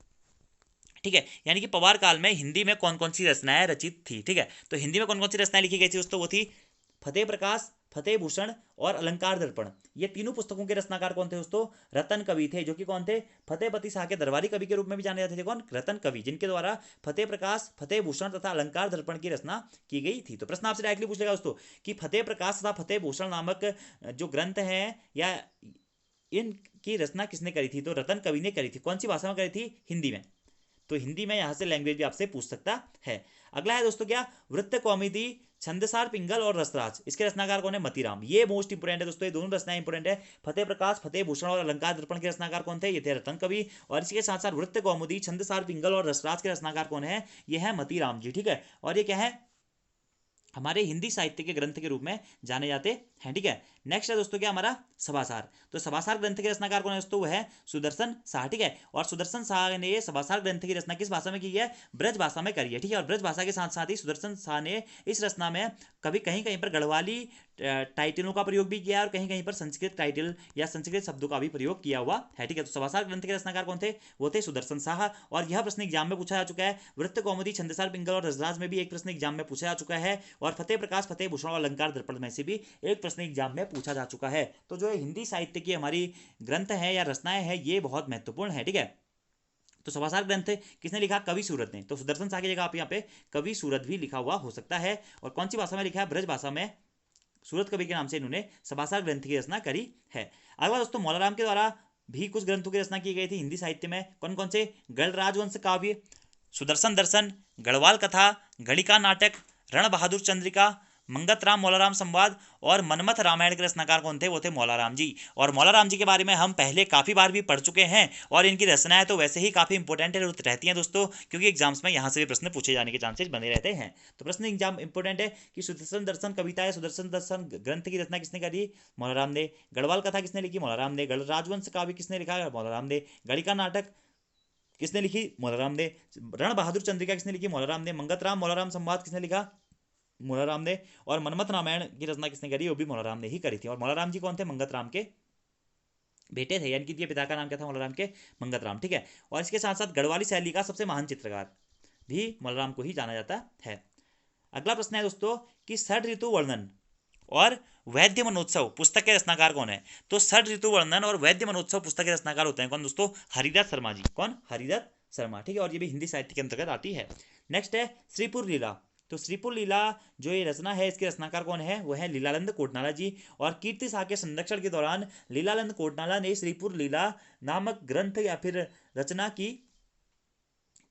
ठीक है, यानी कि पवार काल में हिंदी में कौन कौन सी रचनाएं रचित थी। ठीक है, तो हिंदी में कौन कौन सी रचनाएं लिखी गई थी दोस्तों? वो थी फतेह प्रकाश, फतेह भूषण और अलंकार दर्पण। ये तीनों पुस्तकों के रचनाकार कौन थे दोस्तों? रतन कवि थे, जो कि कौन थे? फतेहपति शाह के दरबारी कवि के रूप में भी जाने जाते थे। कौन? रतन कवि, जिनके द्वारा फतेह प्रकाश, फतेह भूषण तथा अलंकार दर्पण की रचना की गई थी। तो प्रश्न आपसे डायरेक्टली पूछ लेगा दोस्तों कि फतेह प्रकाश तथा फतेह भूषण नामक जो ग्रंथ है या इनकी रचना किसने करी थी? तो रतन कवि ने करी थी। कौन सी भाषा में करी थी? हिंदी में। तो हिंदी में यहां से लैंग्वेज भी आपसे पूछ सकता है। अगला है दोस्तों क्या? वृत्त कौमुदी, छंदसार, पिंगल और रसराज। इसके रचनाकार कौन है? मतीराम। ये मोस्ट इंपोर्टेंट है दोस्तों, ये दोनों रचनाएं इंपोर्टेंट है। फतेह प्रकाश, फतेह भूषण और अलंकार दर्पण के रचनाकार कौन थे? ये थे रतन कवि। और इसके साथ साथ वृत्त कौमुदी, छंदसार, पिंगल और रसराज के रचनाकार कौन है? ये है मतीराम जी। ठीक है, और ये क्या है? हमारे हिंदी साहित्य के ग्रंथ के रूप में जाने जाते हैं। ठीक है, नेक्स्ट है दोस्तों क्या? हमारा सभासार। तो सभासार ग्रंथ के रचनाकार कौन है दोस्तों? वो है सुदर्शन शाह। ठीक है, और सुदर्शन शाह ने ये सभासार ग्रंथ की रचना किस भाषा में की है? ब्रज भाषा में करी है। ठीक है, और ब्रज भाषा के साथ साथ ही सुदर्शन शाह ने इस रचना में कभी कहीं कहीं पर गढ़वाली टाइटलों का प्रयोग भी किया और कहीं कहीं पर संस्कृत टाइटल या संस्कृत शब्दों का भी प्रयोग किया हुआ है। ठीक है, तो सभासार ग्रंथ के रचनाकार कौन थे? वो थे सुदर्शन शाह। और यह प्रश्न एग्जाम में पूछा जा चुका है। वृत्त कौमुदी, छंदसार, पिंगल और रसराज में भी एक प्रश्न एग्जाम में पूछा जा चुका है, और फतेह प्रकाश, फतेह भूषण और अलंकार दर्पण में से भी एक प्रश्न एग्जाम में पूछा जा चुका है। तो जो हिंदी साहित्य की हमारी ग्रंथ है या रचनाएं हैं, ये बहुत महत्वपूर्ण है। ठीक है, तो सभासार ग्रंथ किसने लिखा? कवि सूरत ने। तो सुदर्शन शाह की जगह आप यहाँ पे कवि सूरत भी लिखा हुआ हो सकता है। और कौन सी भाषा में लिखा है? ब्रज भाषा में सूरत कवि के नाम से इन्होंने सभासार ग्रंथ की रचना करी है। अगला दोस्तों, मौलाराम के द्वारा भी कुछ ग्रंथों की रचना की गई थी हिंदी साहित्य में। कौन कौन से? गढ़ राजवंश काव्य, सुदर्शन दर्शन, गढ़वाल कथा, गणिका नाटक, रण बहादुर चंद्रिका, मंगत राम मौलाराम संवाद और मनमथ रामायण के रचनाकार कौन थे? वो थे मौलाराम जी। और मौलाराम जी के बारे में हम पहले काफ़ी बार भी पढ़ चुके हैं, और इनकी रचनाएं तो वैसे ही काफ़ी इंपॉर्टेंट रहती हैं दोस्तों, क्योंकि एग्जाम्स में यहाँ से भी प्रश्न पूछे जाने के चांसेस बने रहते हैं। तो प्रश्न एग्जाम इंपॉर्टेंट है कि सुदर्शन दर्शन कविता या सुदर्शन दर्शन ग्रंथ की रचना किसने करी? मौलाराम ने। गढ़वाल कथा किसने लिखी? मौलाराम ने। गढ़ राजवंश काव्य किसने लिखा? मौलाराम ने। गणिका नाटक किसने लिखी? मौलाराम ने। रण बहादुर चंद्रिका किसने लिखी? मौलाराम ने। मंगत राम मौलाराम संवाद किसने लिखा? मौलाराम ने। और मनमथ रामायण की रचना किसने करी? वो भी मौलाराम ने ही करी थी। और मौलाराम जी कौन थे? मंगत राम के बेटे थे, यानी कि ये पिता का नाम क्या था? मौलाराम के मंगत राम। ठीक है, और इसके साथ साथ गढ़वाली शैली का सबसे महान चित्रकार भी मौलाराम को ही जाना जाता है। अगला प्रश्न है दोस्तों कि षड ऋतु वर्णन और वैद्य मनोत्सव पुस्तक के रचनाकार कौन है? तो षड ऋतु वर्णन और वैद्य मनोत्सव पुस्तक के रचनाकार होते हैं कौन दोस्तों? हरिदत्त शर्मा जी। कौन? हरिदत्त शर्मा। ठीक है, और ये भी हिंदी साहित्य के अंतर्गत आती है। नेक्स्ट है श्रीपुर लीला। तो श्रीपुर लीला जो ये रचना है, इसके रचनाकार कौन है? वो है लीलानंद कोटनाला जी। और कीर्ति शाह के संरक्षण के दौरान लीलानंद कोटनाला ने श्रीपुर लीला नामक ग्रंथ या फिर रचना की।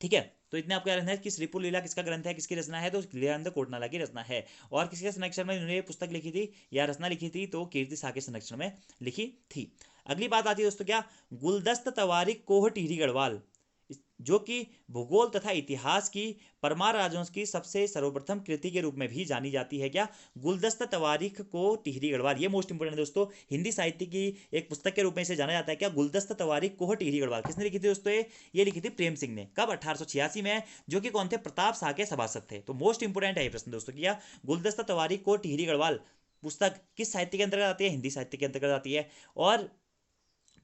ठीक है, तो इतने आपको याद रखना है कि श्रीपुर लीला किसका ग्रंथ है, किसकी रचना है? तो लीलानंद कोटनाला की रचना है। और किसके संरक्षण में इन्होंने पुस्तक लिखी थी या रचना लिखी थी? तो कीर्ति शाह के संरक्षण में लिखी थी। अगली बात आती है दोस्तों क्या? गुलदस्त तवारीख कोह टिहरी गढ़वाल, जो कि भूगोल तथा इतिहास की परमार राजवंश की सबसे सर्वप्रथम कृति के रूप में भी जानी जाती है। क्या? गुलदस्त तवारीख को टिहरी गढ़वाल। ये मोस्ट इंपोर्टेंट है दोस्तों, हिंदी साहित्य की एक पुस्तक के रूप में इसे जाना जाता है। क्या? गुलदस्त तवारीख को टिहरी गढ़वाल किसने लिखी थी दोस्तों? ये लिखी थी प्रेम सिंह ने। कब? 1886 में, जो कि कौन थे? प्रताप शाह के सभासद थे। तो मोस्ट इंपोर्टेंट है ये प्रश्न दोस्तों। क्या? गुलदस्त तवारीख को टिहरी गढ़वाल पुस्तक किस साहित्य के अंतर्गत आती है? हिंदी साहित्य के अंतर्गत आती है। और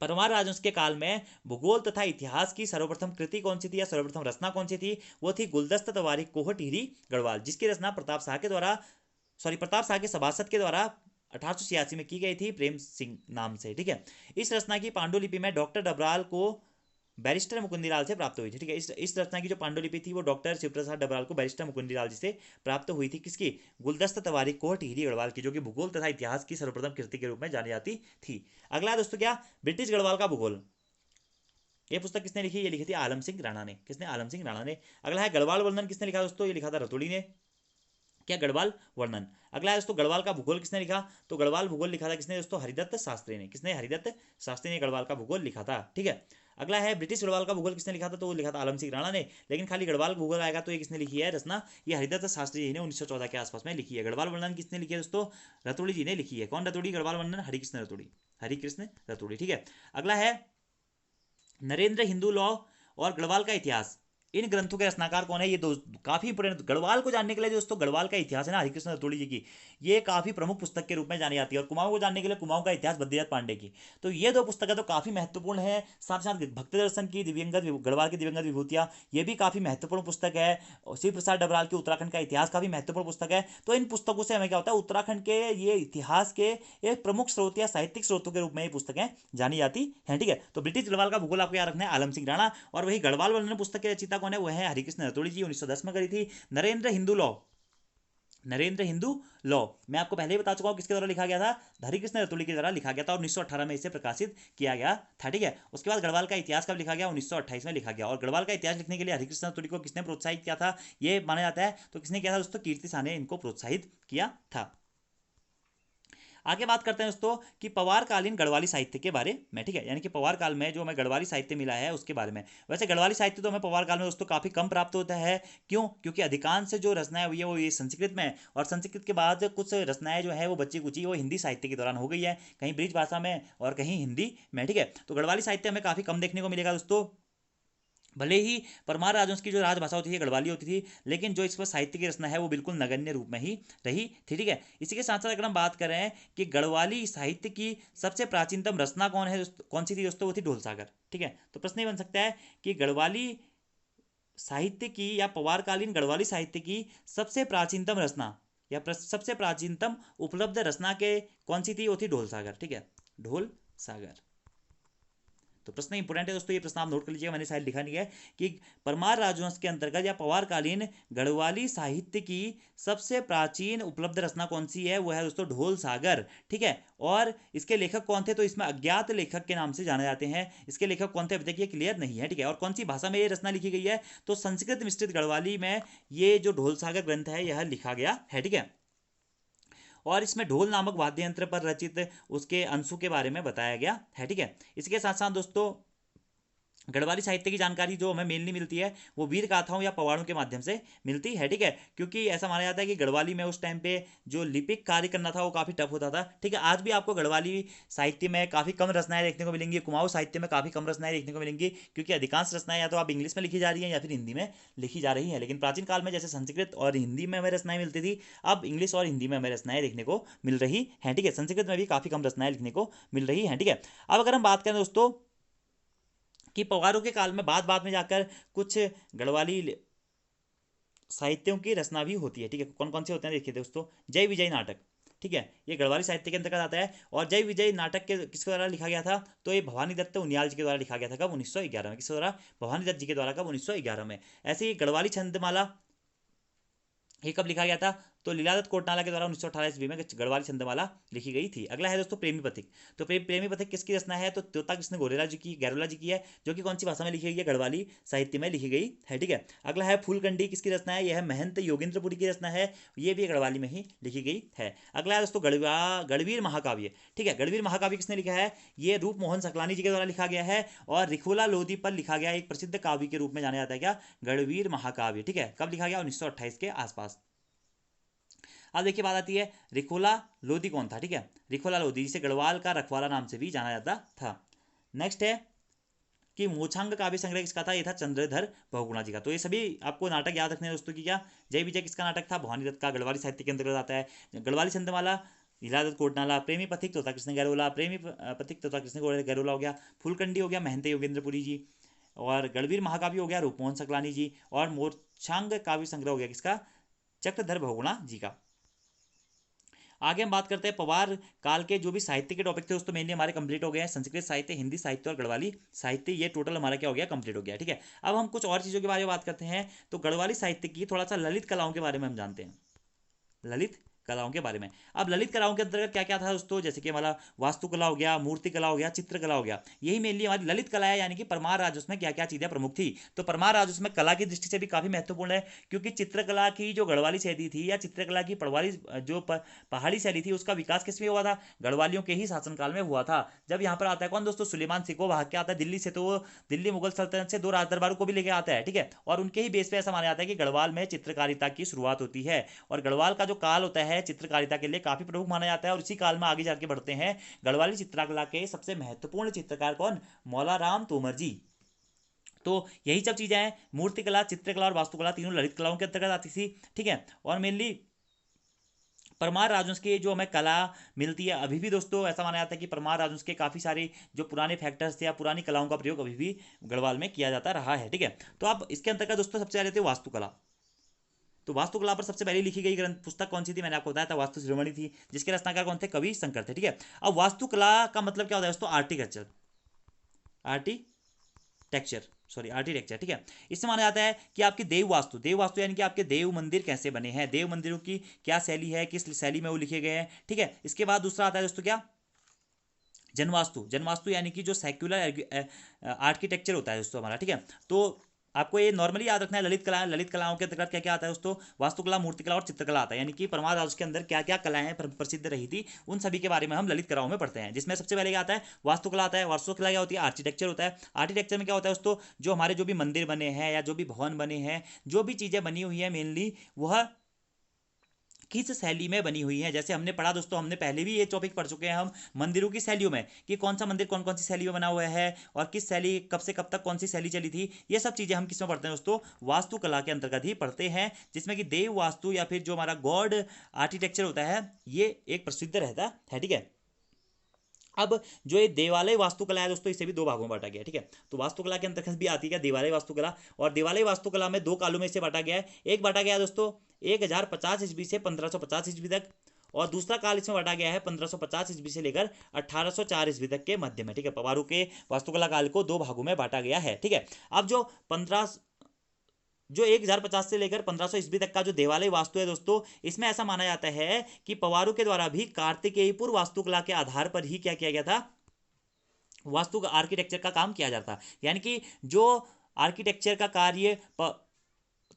परमार राजवंश के काल में भूगोल तथा इतिहास की सर्वप्रथम कृति कौन सी थी या सर्वप्रथम रचना कौन सी थी? वो थी गुलदस्त तवारीख कोह टिहरी गढ़वाल, जिसकी रचना प्रताप शाह के सभासद के द्वारा 1886 में की गई थी प्रेम सिंह नाम से। ठीक है, इस रचना की पांडुलिपि में डॉक्टर डबराल को बैरिस्टर मुकुंदीलाल से प्राप्त हुई थी। ठीक है, इस रचना की जो पांडुलिपि थी वो डॉक्टर शिवप्रसाद डबराल को बैरिस्टर मुकुंदीलाल जी से प्राप्त हुई थी। किसकी? गुलदस्त तवारीख कोह टिहरी गढ़वाल की, जो कि भूगोल तथा इतिहास की सर्वप्रथम कृति के रूप में जानी जाती थी। अगला दोस्तों क्या? ब्रिटिश गढ़वाल का भूगोल। ये पुस्तक किसने लिखी? ये लिखी थी आलम सिंह राणा ने। किसने? आलम सिंह राणा ने। अगला है गढ़वाल वर्णन किसने लिखा दोस्तों? ये लिखा था रतौड़ी ने। क्या? गढ़वाल वर्णन। अगला है दोस्तों गढ़वाल का भूगोल किसने लिखा? तो गढ़वाल भूगोल लिखा था किसने दोस्तों? हरिदत्त शास्त्री ने। किसने? हरिदत्त शास्त्री ने गढ़वाल का भूगोल लिखा था। ठीक है। अगला है ब्रिटिश गढ़वाल का भूगोल किसने लिखा था? तो वो लिखा था आलम सिंह राणा ने। लेकिन खाली गढ़वाल भूगोल आएगा तो ये किसने लिखी है रचना? ये हरिदत्त शास्त्री जी ने 1914 के आसपास में लिखी है। गढ़वाल वर्णन किसने लिखी है दोस्तों? रतौड़ी जी ने लिखी है। कौन रतौड़ी? गढ़वाल वर्णन हरिकृष्ण रतौड़ी। हरिकृष्ण रतौड़ी। ठीक है। अगला है नरेंद्र हिंदू लॉ और गढ़वाल का इतिहास, इन ग्रंथों के रचनाकार कौन है? ये दो काफी इंपोर्टेंट, गढ़वाल को जानने के लिए दोस्तों गढ़वाल का इतिहास है ना हरिकृष्ण रतौड़ी जी की, ये काफी प्रमुख पुस्तक के रूप में जानी जाती है। और कुमाऊं को जानने के लिए कुमाऊं का इतिहास बद्रीनाथ पांडे की। तो ये दो पुस्तकें तो काफी महत्वपूर्ण है। साथ साथ भक्ति दर्शन की दिव्यंगत, गढ़वाल की दिव्यंगत विभूतियां, ये भी काफी महत्वपूर्ण पुस्तक है। और शिव प्रसाद डबराल की उत्तराखंड का इतिहास काफी महत्वपूर्ण पुस्तक है। तो इन पुस्तकों से हमें क्या होता है? उत्तराखंड के ये इतिहास के एक प्रमुख स्रोत या साहित्यिक स्रोतों के रूप में ये पुस्तकें जानी जाती हैं। ठीक है। तो ब्रिटिश गढ़वाल का भूगोल आपको याद रखना है, आलम सिंह राणा। और वही गढ़वाल वर्णन पुस्तक के रचयिता कौन है? वह है हरिकृष्ण रतौड़ी जी, 1910 में करी थी। नरेंद्र हिंदू लॉ, नरेंद्र हिंदू लॉ मैं आपको पहले ही बता चुका हूं किसके द्वारा लिखा गया था? हरिकृष्ण रतौड़ी के द्वारा लिखा गया था और 1918 में इसे प्रकाशित किया गया था। ठीक है। उसके बाद गढ़वाल का इतिहास कब लिखा गया? 1928 में लिखा गया। और गढ़वाल का इतिहास लिखने के लिए हरिकृष्ण रतौड़ी को किसने प्रोत्साहित किया था? ये माना जाता है। तो किसने किया था दोस्तों? कीर्ति शाह ने इनको प्रोत्साहित किया था। आगे बात करते हैं दोस्तों कि पवार कालीन गढ़वाली साहित्य के बारे में। ठीक है। यानी कि पवार काल में जो हमें गढ़वाली साहित्य मिला है उसके बारे में। वैसे गढ़वाली साहित्य तो हमें पवार काल में दोस्तों काफी कम प्राप्त होता है। क्यों? क्योंकि अधिकांश जो रचनाएं हुई है वो ये संस्कृत में, और संस्कृत के बाद कुछ रचनाएं जो है वो बची कुची वो हिंदी साहित्य के दौरान हो गई है, कहीं ब्रिज भाषा में और कहीं हिंदी में। ठीक है। तो गढ़वाली साहित्य हमें काफी कम देखने को मिलेगा दोस्तों। भले ही परमार राजवंश की जो राजभाषा होती थी गढ़वाली होती थी, लेकिन जो इस पर साहित्य की रचना है वो बिल्कुल नगण्य रूप में ही रही थी। ठीक है। इसी के साथ साथ अगर हम बात करें कि गढ़वाली साहित्य की सबसे प्राचीनतम रचना कौन है, कौन सी थी दोस्तों? वो थी ढोलसागर। ठीक है। तो प्रश्न ये बन सकता है कि गढ़वाली साहित्य की या पवारकालीन गढ़वाली साहित्य की सबसे प्राचीनतम रचना या सबसे प्राचीनतम उपलब्ध रचना के कौन सी थी? वो थी ढोलसागर। ठीक है। ढोलसागर। तो प्रश्न इंपोर्टेंट है दोस्तों, ये प्रश्न आप नोट कर लीजिएगा, मैंने शायद लिखा नहीं है कि परमार राजवंश के अंतर्गत या पवारकालीन गढ़वाली साहित्य की सबसे प्राचीन उपलब्ध रचना कौन सी है? वो है दोस्तों ढोल सागर। ठीक है। और इसके लेखक कौन थे? तो इसमें अज्ञात लेखक के नाम से जाने जाते हैं। इसके लेखक कौन थे अभी तक ये क्लियर नहीं है। ठीक है। और कौन सी भाषा में ये रचना लिखी गई है? तो संस्कृत मिश्रित गढ़वाली में ये जो ढोल सागर ग्रंथ है यह लिखा गया है। ठीक है। और इसमें ढोल नामक वाद्य यंत्र पर रचित उसके अंशों के बारे में बताया गया है। ठीक है। इसके साथ साथ दोस्तों गढ़वाली साहित्य की जानकारी जो हमें मेनली मिलती है वो वीर गाथाओं या पवाड़ों के माध्यम से मिलती है। ठीक है। क्योंकि ऐसा माना जाता है कि गढ़वाली में उस टाइम पे जो लिपिक कार्य करना था वो काफ़ी टफ होता था। ठीक है। आज भी आपको गढ़वाली साहित्य में काफ़ी कम रचनाएं देखने को मिलेंगी, कुमाऊं साहित्य में काफ़ी कम रचनाएं देखने को मिलेंगी, क्योंकि अधिकांश रचनाएं या तो आप इंग्लिश में लिखी जा रही हैं या फिर हिंदी में लिखी जा रही हैं। लेकिन प्राचीन काल में जैसे संस्कृत और हिंदी में हमें रचनाएं मिलती थी, अब इंग्लिश और हिंदी में हमें रचनाएं देखने को मिल रही हैं। ठीक है। संस्कृत में भी काफ़ी कम रचनाएं लिखने को मिल रही हैं। ठीक है। अब अगर हम बात करें दोस्तों कि पवारों के काल में बाद में जाकर कुछ गढ़वाली साहित्यों की रचना भी होती है। ठीक है। कौन कौन से होते हैं देखिए दोस्तों, जय विजय नाटक। ठीक है। ये गढ़वाली साहित्य के अंतर्गत आता है। और जय विजय नाटक के किसके द्वारा लिखा गया था? तो ये भवानी दत्त उनियाल जी के द्वारा लिखा गया था। कब? 1911 में। किसके द्वारा? भवानी दत्त जी के द्वारा। कब? 1911 में। ऐसे ही गढ़वाली छंदमाला ये कब लिखा गया था? तो लीलादत्त कोटनाला के द्वारा 1918 ईस्वी में गढ़वाली छंदमाला लिखी गई थी। अगला है दोस्तों प्रेमी पथिक। तो प्रेमी पथिक किसकी रचना है? तो तोता कृष्ण गौरेला जी की, गैरोला जी की है, जो कि कौन सी भाषा में लिखी गई है? गढ़वाली साहित्य में लिखी गई है। ठीक है। अगला है फूलकंडी, किसकी रचना है? यह है महंत योगेंद्रपुरी की रचना है, ये भी गढ़वाली में ही लिखी गई है। अगला है दोस्तों गढ़वीर महाकाव्य। ठीक है। गढ़वीर महाकाव्य किसने लिखा है? ये रूप मोहन सकलानी जी के द्वारा लिखा गया है और रिखोला लोधी पर लिखा गया एक प्रसिद्ध काव्य के रूप में जाना जाता है। क्या? गढ़वीर महाकाव्य। ठीक है। कब लिखा गया? 1928 के आसपास। अब देखिए बात आती है रिखोला लोधी कौन था? ठीक है। रिखोला लोधी, जिसे गढ़वाल का रखवाला नाम से भी जाना जाता था। नेक्स्ट है कि मोछांग काव्य संग्रह किसका था? ये था चंद्रधर बहुगुणा जी का। तो ये सभी आपको नाटक याद रखने हैं दोस्तों की। क्या? जय विजय किसका नाटक था? भवानी दत्त का, गढ़वाली साहित्य के अंतर्गत आता है। गढ़वाली छंदमाला लीलादत्त कोटनाला, प्रेमी पथिक तोता कृष्ण गैरोला, प्रेमी पथिक तोता कृष्ण गैरोला हो गया, फूलकंडी हो गया महंत योगेंद्रपुरी जी, और गढ़वीर महाकाव्य हो गया रूपमोहन सकलानी जी, और मोछांग काव्य संग्रह हो गया किसका? चक्रधर बहुगुणा जी का। आगे हम बात करते हैं पवार काल के जो भी साहित्य के टॉपिक थे दोस्तों मेनली हमारे कंप्लीट हो गए हैं। संस्कृत साहित्य, हिंदी साहित्य और गढ़वाली साहित्य, ये टोटल हमारा क्या हो गया? कंप्लीट हो गया। ठीक है। अब हम कुछ और चीज़ों के बारे में बात करते हैं। तो गढ़वाली साहित्य की थोड़ा सा ललित कलाओं के बारे में हम जानते हैं। ललित कलाओं के बारे में। अब ललित कलाओं के अंतर्गत क्या क्या था दोस्तों, जैसे कि हमारा वास्तुकला हो गया, मूर्तिकला हो गया, चित्रकला हो गया, यही मेनली हमारी ललित कला है। यानी कि परमार राजस्व में क्या क्या चीजें प्रमुख थी। तो परमार राजस्व में कला की दृष्टि से भी काफी महत्वपूर्ण है, क्योंकि चित्रकला की जो गढ़वाली शैली थी या चित्रकला की पढ़वाली जो पहाड़ी शैली थी, उसका विकास किसमें हुआ था, गढ़वालियों के ही शासनकाल में हुआ था। जब यहाँ पर आता है कौन दोस्तों, सुलेमान सिको भाग के आता है दिल्ली से, तो वो दिल्ली मुगल सल्तनत से 2 राज दरबारों को भी लेके आता है, ठीक है। और उनके ही बेस पे ऐसा माना जाता है कि गढ़वाल में चित्रकारिता की शुरुआत होती है, और गढ़वाल का जो काल होता है चित्रकारिता के लिए काफी प्रमुख माना जाता है। और इसी काल में आगे जाके बढ़ते हैं, गढ़वाली चित्रकला के सबसे महत्वपूर्ण चित्रकार कौन, मौलाराम तोमर जी। तो यही सब चीजें हैं, मूर्तिकला, चित्रकला और वास्तुकला तीनों ललित कलाओं के अंतर्गत आती थी, ठीक है। और मेनली परमार राजवंश की जो हमें कला मिलती है अभी भी दोस्तों, ऐसा माना जाता है कि परमार राजवंश के काफ़ी सारे जो पुराने फैक्टर्स थे या पुरानी कलाओं का प्रयोग अभी भी गढ़वाल में किया जाता रहा है, ठीक है। तो अब इसके अंतर्गत दोस्तों सबसे पहले थे वास्तुकला। तो वास्तुकला पर सबसे पहले लिखी गई ग्रंथ पुस्तक कौन सी थी, मैंने आपको बताया था वास्तु शिरोमणि थी, जिसके रचनाकार कौन थे, कवि शंकर थे, ठीक है। अब वास्तुकला का मतलब क्या होता है दोस्तों, आर्किटेक्चर, आर्किटेक्चर सॉरी आर्किटेक्चर, ठीक है। इससे माना जाता है कि आपकी देव वास्तु, देव वास्तु यानी कि आपके देव मंदिर कैसे बने हैं, देव मंदिरों की क्या शैली है, किस शैली में वो लिखे गए हैं, ठीक है। इसके बाद दूसरा आता है दोस्तों क्या, जनवास्तु, जनवास्तु यानी कि जो सेक्युलर आर्किटेक्चर होता है दोस्तों हमारा, ठीक है। तो आपको ये नॉर्मली याद रखना है, ललित कला, ललित कलाओं के अंतर्गत क्या क्या आता है दोस्तों, वास्तुकला, मूर्तिकला और चित्रकला आता है। यानी कि परमार राजवंश के अंदर क्या क्या कलाएं प्रसिद्ध रही थी, उन सभी के बारे में हम ललित कलाओं में पढ़ते हैं। जिसमें सबसे पहले क्या आता है, वास्तुकला आता है। वास्तुकला क्या होती है, आर्किटेक्चर होता है। आर्किटेक्चर में क्या होता है दोस्तों, जो हमारे जो भी मंदिर बने हैं या जो भी भवन बने हैं, जो भी चीज़ें बनी हुई है मेनली वह किस शैली में बनी हुई है। जैसे हमने पढ़ा दोस्तों, हमने पहले भी ये टॉपिक पढ़ चुके हैं हम मंदिरों की शैलियों में, कि कौन सा मंदिर कौन कौन सी शैली में बना हुआ है और किस शैली कब से कब तक कौन सी शैली चली थी। ये सब चीज़ें हम किस में पढ़ते हैं दोस्तों, वास्तुकला के अंतर्गत ही पढ़ते हैं, जिसमें कि देव वास्तु या फिर जो हमारा गॉड आर्किटेक्चर होता है ये एक प्रसिद्ध रहता है, ठीक है। अब जो ये देवालय वास्तुकला है दोस्तों, इसे भी 2 भागों में बांटा गया है, ठीक है। तो वास्तुकला के अंतर्गत भी आती है देवालय वास्तुकला, और देवालय वास्तुकला में 2 कालों में इसे बांटा गया है। एक बांटा गया है दोस्तों 1050 ईस्वी से 1550 ईस्वी तक, और दूसरा काल इसमें बांटा गया है 1550 ईस्वी से लेकर 1804 ईस्वी तक के मध्य में, ठीक है। पवारों के वास्तुकला काल को 2 भागों में बांटा गया है, ठीक है। अब जो 1050 से लेकर 1500 ईस्वी तक का जो देवालय वास्तु है दोस्तों, इसमें ऐसा माना जाता है कि पवारों के द्वारा भी कार्तिकेयपुर वास्तुकला के आधार पर ही क्या किया गया था, वास्तु आर्किटेक्चर का काम किया जाता। यानी कि जो आर्किटेक्चर का कार्य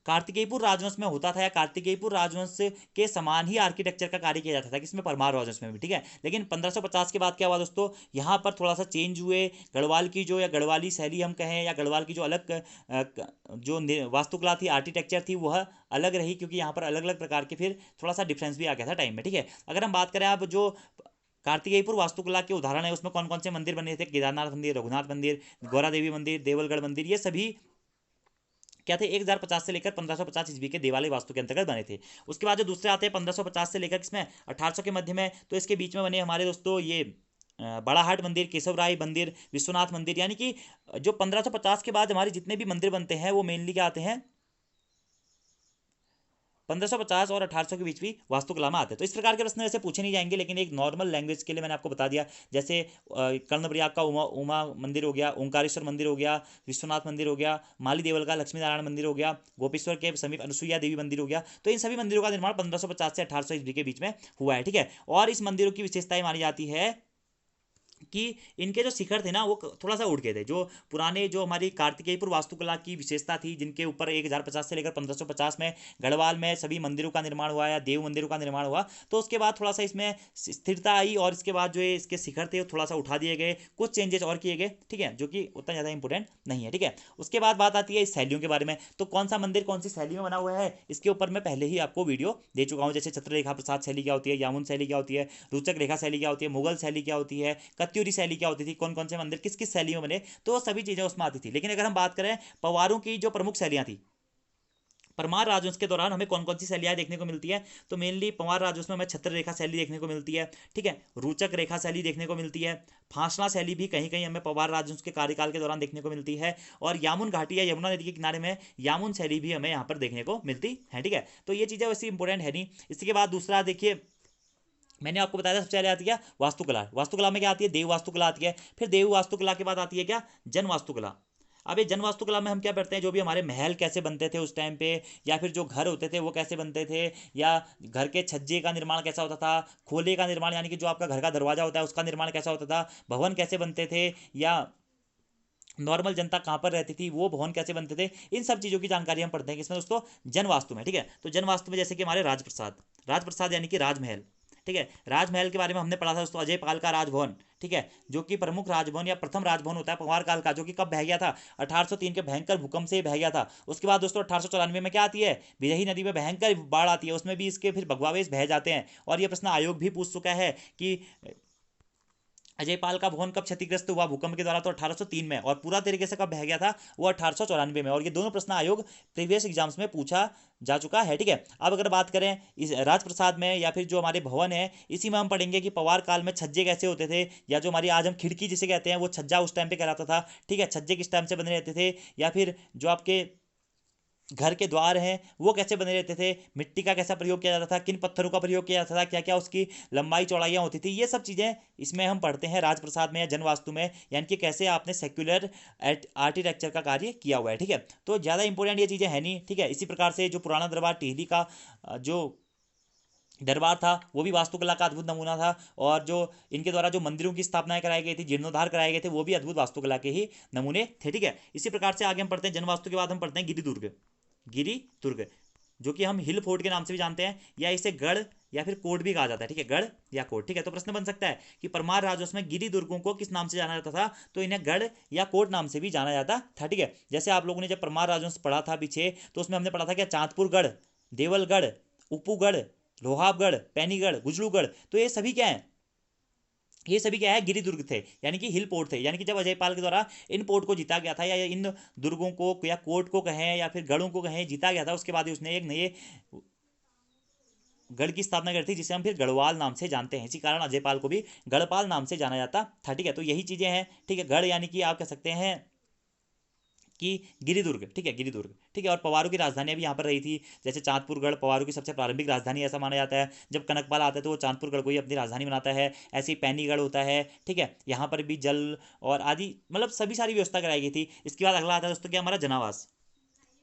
कार्तिकेयपुर राजवंश में होता था, या कार्तिकेयपुर राजवंश के समान ही आर्किटेक्चर का कार्य किया जाता था, किसमें, परमार राजवंश में भी, ठीक है। लेकिन 1550 के बाद क्या हुआ दोस्तों, यहाँ पर थोड़ा सा चेंज हुए, गढ़वाल की जो या गढ़वाली शैली हम कहें, या गढ़वाल की जो अलग जो वास्तुकला थी, आर्किटेक्चर थी, वह अलग रही, क्योंकि यहाँ पर अलग अलग प्रकार के फिर थोड़ा सा डिफरेंस भी आ गया था टाइम में, ठीक है। अगर हम बात करें अब जो कार्तिकेयपुर वास्तुकला के उदाहरण है, उसमें कौन कौन से मंदिर बने थे, केदारनाथ मंदिर, रघुनाथ मंदिर, गौरा देवी मंदिर, देवलगढ़ मंदिर, ये सभी क्या थे, 1050 से लेकर 1550 ईस्वी के देवालय वास्तु के अंतर्गत बने थे। उसके बाद जो दूसरे आते हैं 1550 से लेकर किसमें 1800 के मध्य में, तो इसके बीच में बने हमारे दोस्तों ये बड़ाहाट मंदिर, केशवराय मंदिर, विश्वनाथ मंदिर। यानी कि जो 1550 के बाद हमारे जितने भी मंदिर बनते हैं वो मेनली क्या आते हैं, 1550 और 1800 के बीच भी वास्तुकला में आते हैं। तो इस प्रकार के प्रश्न ऐसे पूछे नहीं जाएंगे, लेकिन एक नॉर्मल लैंग्वेज के लिए मैंने आपको बता दिया। जैसे कर्णप्रयाग का उमा मंदिर हो गया, ओंकारेश्वर मंदिर हो गया, विश्वनाथ मंदिर हो गया, माली देवल का लक्ष्मी नारायण मंदिर हो गया, गोपेश्वर के समीप अनुसुईया देवी मंदिर हो गया। तो इन सभी मंदिरों का निर्माण 1550 से 1800 ईस्वी के बीच में हुआ है, ठीक है। और इस मंदिरों की विशेषताएं मानी जाती है कि इनके जो शिखर थे ना वो थोड़ा सा उड़ गए थे। जो पुराने जो हमारी कार्तिकेयपुर वास्तुकला की विशेषता थी, जिनके ऊपर 1050 से लेकर 1550 में गढ़वाल में सभी मंदिरों का निर्माण हुआ या देव मंदिरों का निर्माण हुआ, तो उसके बाद थोड़ा सा इसमें स्थिरता आई, और इसके बाद जो इसके शिखर थे वो थोड़ा सा उठा दिए गए, कुछ चेंजेस और किए गए, ठीक है, जो कि उतना ज़्यादा इंपॉर्टेंट नहीं है, ठीक है। उसके बाद बात आती है इस शैलियों के बारे में। तो कौन सा मंदिर कौन सी शैली में बना हुआ है, इसके ऊपर मैं पहले ही आपको वीडियो दे चुका हूँ। जैसे चित्ररेखा प्रसाद शैली क्या होती है, यामुन शैली क्या होती है, रुचक रेखा शैली क्या होती है, मुगल शैली क्या होती है, कत्यूरी शैली क्या होती थी, कौन कौन से मंदिर किस किस शैली में बने, तो सभी चीजें उसमें आती थी। लेकिन अगर हम बात करें पवारों की जो प्रमुख शैलियां थी, परमार राजवंश के दौरान हमें कौन कौन सी शैलियां देखने को मिलती है, तो मेनली परमार राजवंश में हमें छत्र रेखा शैली देखने को मिलती है, ठीक है, रुचक रेखा शैली देखने को मिलती है, फांसला शैली भी कहीं कहीं हमें परमार राजवंश के कार्यकाल के दौरान देखने को मिलती है, और यामुन घाटी या यमुना नदी के किनारे में यामुन शैली भी हमें यहाँ पर देखने को मिलती है, ठीक है। तो ये चीज़ें वैसे इंपॉर्टेंट है नहीं। इसके बाद दूसरा देखिए, मैंने आपको बताया था सबसे पहले आती है वास्तुकला। वास्तुकला में क्या आती है, देव वास्तुकला आती है। फिर देव वास्तुकला के बाद आती है क्या, जन वास्तुकला। अब ये जन वास्तुकला में हम क्या करते हैं, जो भी हमारे महल कैसे बनते थे उस टाइम पे, या फिर जो घर होते थे वो कैसे बनते थे, या घर के छज्जे का निर्माण कैसा होता था, खोले का निर्माण यानी कि जो आपका घर का दरवाजा होता है उसका निर्माण कैसा होता था, भवन कैसे बनते थे, या नॉर्मल जनता कहाँ पर रहती थी, वो भवन कैसे बनते थे, इन सब चीज़ों की जानकारी हम पढ़ते हैं किसमें दोस्तों, जन वास्तु में। ठीक है, तो जन वास्तु में जैसे कि हमारे राजप्रसाद, राजप्रसाद यानी कि राजमहल। ठीक है, राजमहल के बारे में हमने पढ़ा था दोस्तों, अजय पाल का राजभवन। ठीक है, जो कि प्रमुख राजभवन या प्रथम राजभवन होता है पंवार काल का, जो कि कब बह गया था, 1803 के भयंकर भूकंप से बह गया था। उसके बाद दोस्तों 1894 में क्या आती है, बिरही नदी में भयंकर बाढ़ आती है, उसमें भी इसके फिर भगवावेश बह जाते हैं। और ये प्रश्न आयोग भी पूछ चुका है कि अजयपाल का भवन कब क्षतिग्रस्त हुआ भूकंप के द्वारा, तो 1803 में, और पूरा तरीके से कब बह गया था, वो 1894 में। और ये दोनों प्रश्न आयोग प्रीवियस एग्जाम्स में पूछा जा चुका है। ठीक है, अब अगर बात करें इस राजप्रसाद में या फिर जो हमारे भवन है, इसी में हम पढ़ेंगे कि पवार काल में छज्जे कैसे होते थे, या जो हमारी आज हम खिड़की जिसे कहते हैं वो छज्जा उस टाइम पे कहलाता था। ठीक है, छज्जे किस टाइम से बने रहते थे, या फिर जो आपके घर के द्वार हैं वो कैसे बने रहते थे, मिट्टी का कैसा प्रयोग किया जाता था, किन पत्थरों का प्रयोग किया जाता था, क्या क्या उसकी लंबाई चौड़ाइयाँ होती थी, ये सब चीज़ें इसमें हम पढ़ते हैं राजप्रसाद में या जनवास्तु में, यानी कि कैसे आपने सेक्युलर आर्किटेक्चर का कार्य किया हुआ है। ठीक है, तो ज़्यादा इंपॉर्टेंट ये चीज़ें हैं नहीं। ठीक है, इसी प्रकार से जो पुराना दरबार टिहरी का जो दरबार था वो भी वास्तुकला का अद्भुत नमूना था, और जो इनके द्वारा जो मंदिरों की स्थापनाएं कराई गई थी, जीर्णोद्धार कराए गए थे, वो भी अद्भुत वास्तुकला के ही नमूने थे। ठीक है, इसी प्रकार से आगे हम पढ़ते हैं जनवास्तु के बाद हम पढ़ते हैं गिरि दुर्ग। गिरी दुर्ग, जो कि हम हिल फोर्ट के नाम से भी जानते हैं, या इसे गढ़ या फिर कोट भी कहा जाता है। ठीक है, गढ़ या कोट। ठीक है, तो प्रश्न बन सकता है कि परमार राजवंश में गिरी दुर्गों को किस नाम से जाना जाता था, तो इन्हें गढ़ या कोट नाम से भी जाना जाता था। ठीक है, जैसे आप लोगों ने जब परमार राजवंश पढ़ा था पीछे, तो उसमें हमने पढ़ा था क्या, चांदपुरगढ़, देवलगढ़, उपूगढ़, लोहाबगढ़, पैनीगढ़, गुजरूगढ़, तो ये सभी क्या है, ये सभी क्या है, गिरिदुर्ग थे, यानी कि हिल पोर्ट थे। यानी कि जब अजयपाल के द्वारा इन पोर्ट को जीता गया था, या इन दुर्गों को या कोर्ट को कहें या फिर गढ़ों को कहें, जीता गया था, उसके बाद ही उसने एक नए गढ़ की स्थापना करी थी, जिसे हम फिर गढ़वाल नाम से जानते हैं। इसी कारण अजयपाल को भी गढ़पाल नाम से जाना जाता था। ठीक है, तो यही चीज़ें हैं। ठीक है, गढ़ यानी कि आप कह सकते हैं कि गिरिदुर्ग। ठीक है, गिरिदुर्ग। ठीक है, और पवारों की राजधानी भी यहाँ पर रही थी, जैसे चांदपुरगढ़ पवारों की सबसे प्रारंभिक राजधानी ऐसा माना जाता है। जब कनकपाल आता है तो वो चांदपुरगढ़ को ही अपनी राजधानी बनाता है। ऐसे ही पैनीगढ़ होता है। ठीक है, यहाँ पर भी जल और आदि मतलब सभी सारी व्यवस्था कराई गई थी। इसके बाद अगला आता है दोस्तों क्या, हमारा जनावास।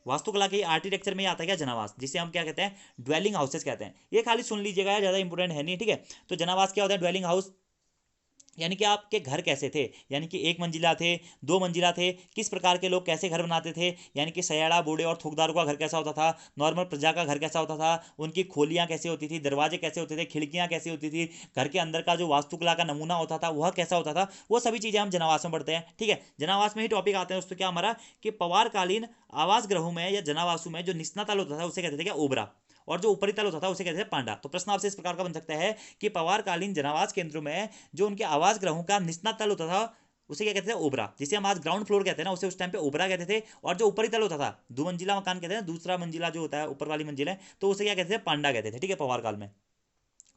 वास्तुकला के आर्किटेक्चर में आता है क्या, जनावास, जिसे हम क्या कहते हैं, ड्वेलिंग हाउसेस कहते हैं। ये खाली सुन लीजिएगा, ज़्यादा इंपॉर्टेंट है नहीं। ठीक है, तो जनावास क्या होता है, ड्वेलिंग हाउस, यानी कि आपके घर कैसे थे, यानी कि एक मंजिला थे, दो मंजिला थे, किस प्रकार के लोग कैसे घर बनाते थे, यानी कि सयाड़ा बूढ़े और थोकदारों का घर कैसा होता था, नॉर्मल प्रजा का घर कैसा होता था, उनकी खोलियाँ कैसे होती थी, दरवाजे कैसे होते थे, खिड़कियाँ कैसी होती थी, घर के अंदर का जो वास्तुकला का नमूना होता था वह कैसा होता था, वो सभी चीज़ें हम जनावास में पढ़ते हैं। ठीक है, जनावास में ही टॉपिक आते हैं दोस्तों क्या हमारा, कि पवारकालीन आवास गृहों में या जनावासों में जो निचला तल होता था उसे कहते थे क्या, ओबरा, और जो ऊपरी तल होता था उसे कहते थे पांडा। तो प्रश्न आपसे इस प्रकार का बन सकता है कि पवारकालीन जनावास केंद्रों में जो उनके आवास गृहों का निचला तल होता था उसे क्या कहते थे, ओबरा, जिसे हम आज ग्राउंड फ्लोर कहते हैं ना, उसे उस टाइम पे ओबरा कहते थे। और जो ऊपरी तल होता था, दो मंजिला मकान कहते हैं, दूसरा मंजिला जो होता है ऊपर वाली मंजिल है, तो उसे क्या कहते थे, पांडा कहते थे। ठीक है, पवार काल में।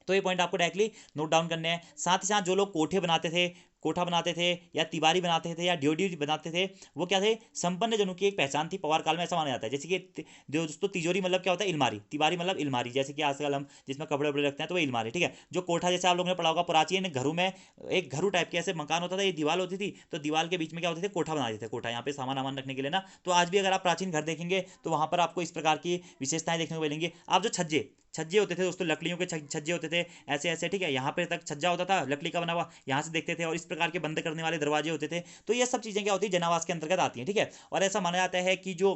तो ये पॉइंट आपको डायरेक्टली नोट डाउन करने हैं। साथ ही साथ जो लोग कोठे बनाते थे, कोठा बनाते थे, या तिवारी बनाते थे, या ड्योडी बनाते थे, वो क्या थे, संपन्न जनों की एक पहचान थी पवार काल में, ऐसा माना जाता है। जैसे कि दोस्तों तिजोरी मतलब क्या होता है, इलमारी, तिवारी मतलब इलमारी, जैसे कि आजकल हम जिसमें कपड़े वपड़े रखते हैं तो वो इलमारी। ठीक है, जो कोठा जैसे आप लोगों ने पढ़ा होगा प्राचीन घरों में, एक घरू टाइप के ऐसे मकान होता था, ये दीवार होती थी, तो दीवार के बीच में क्या होते थे, कोठा बना देते थे, कोठा यहाँ पे सामान वामान रखने के लिए ना। तो आज भी अगर आप प्राचीन घर देखेंगे तो वहाँ पर आपको इस प्रकार की विशेषताएं देखने को मिलेंगी। आप जो छज्जे छज्जे होते थे दोस्तों, लकड़ियों के छज्जे होते थे ऐसे ऐसे। ठीक है, यहाँ पे तक छज्जा होता था लकड़ी का बना हुआ, यहाँ से देखते थे, और इस प्रकार के बंद करने वाले दरवाजे होते थे। तो ये सब चीज़ें क्या होती है, जनावास के अंतर्गत आती हैं। ठीक है, और ऐसा माना जाता है कि जो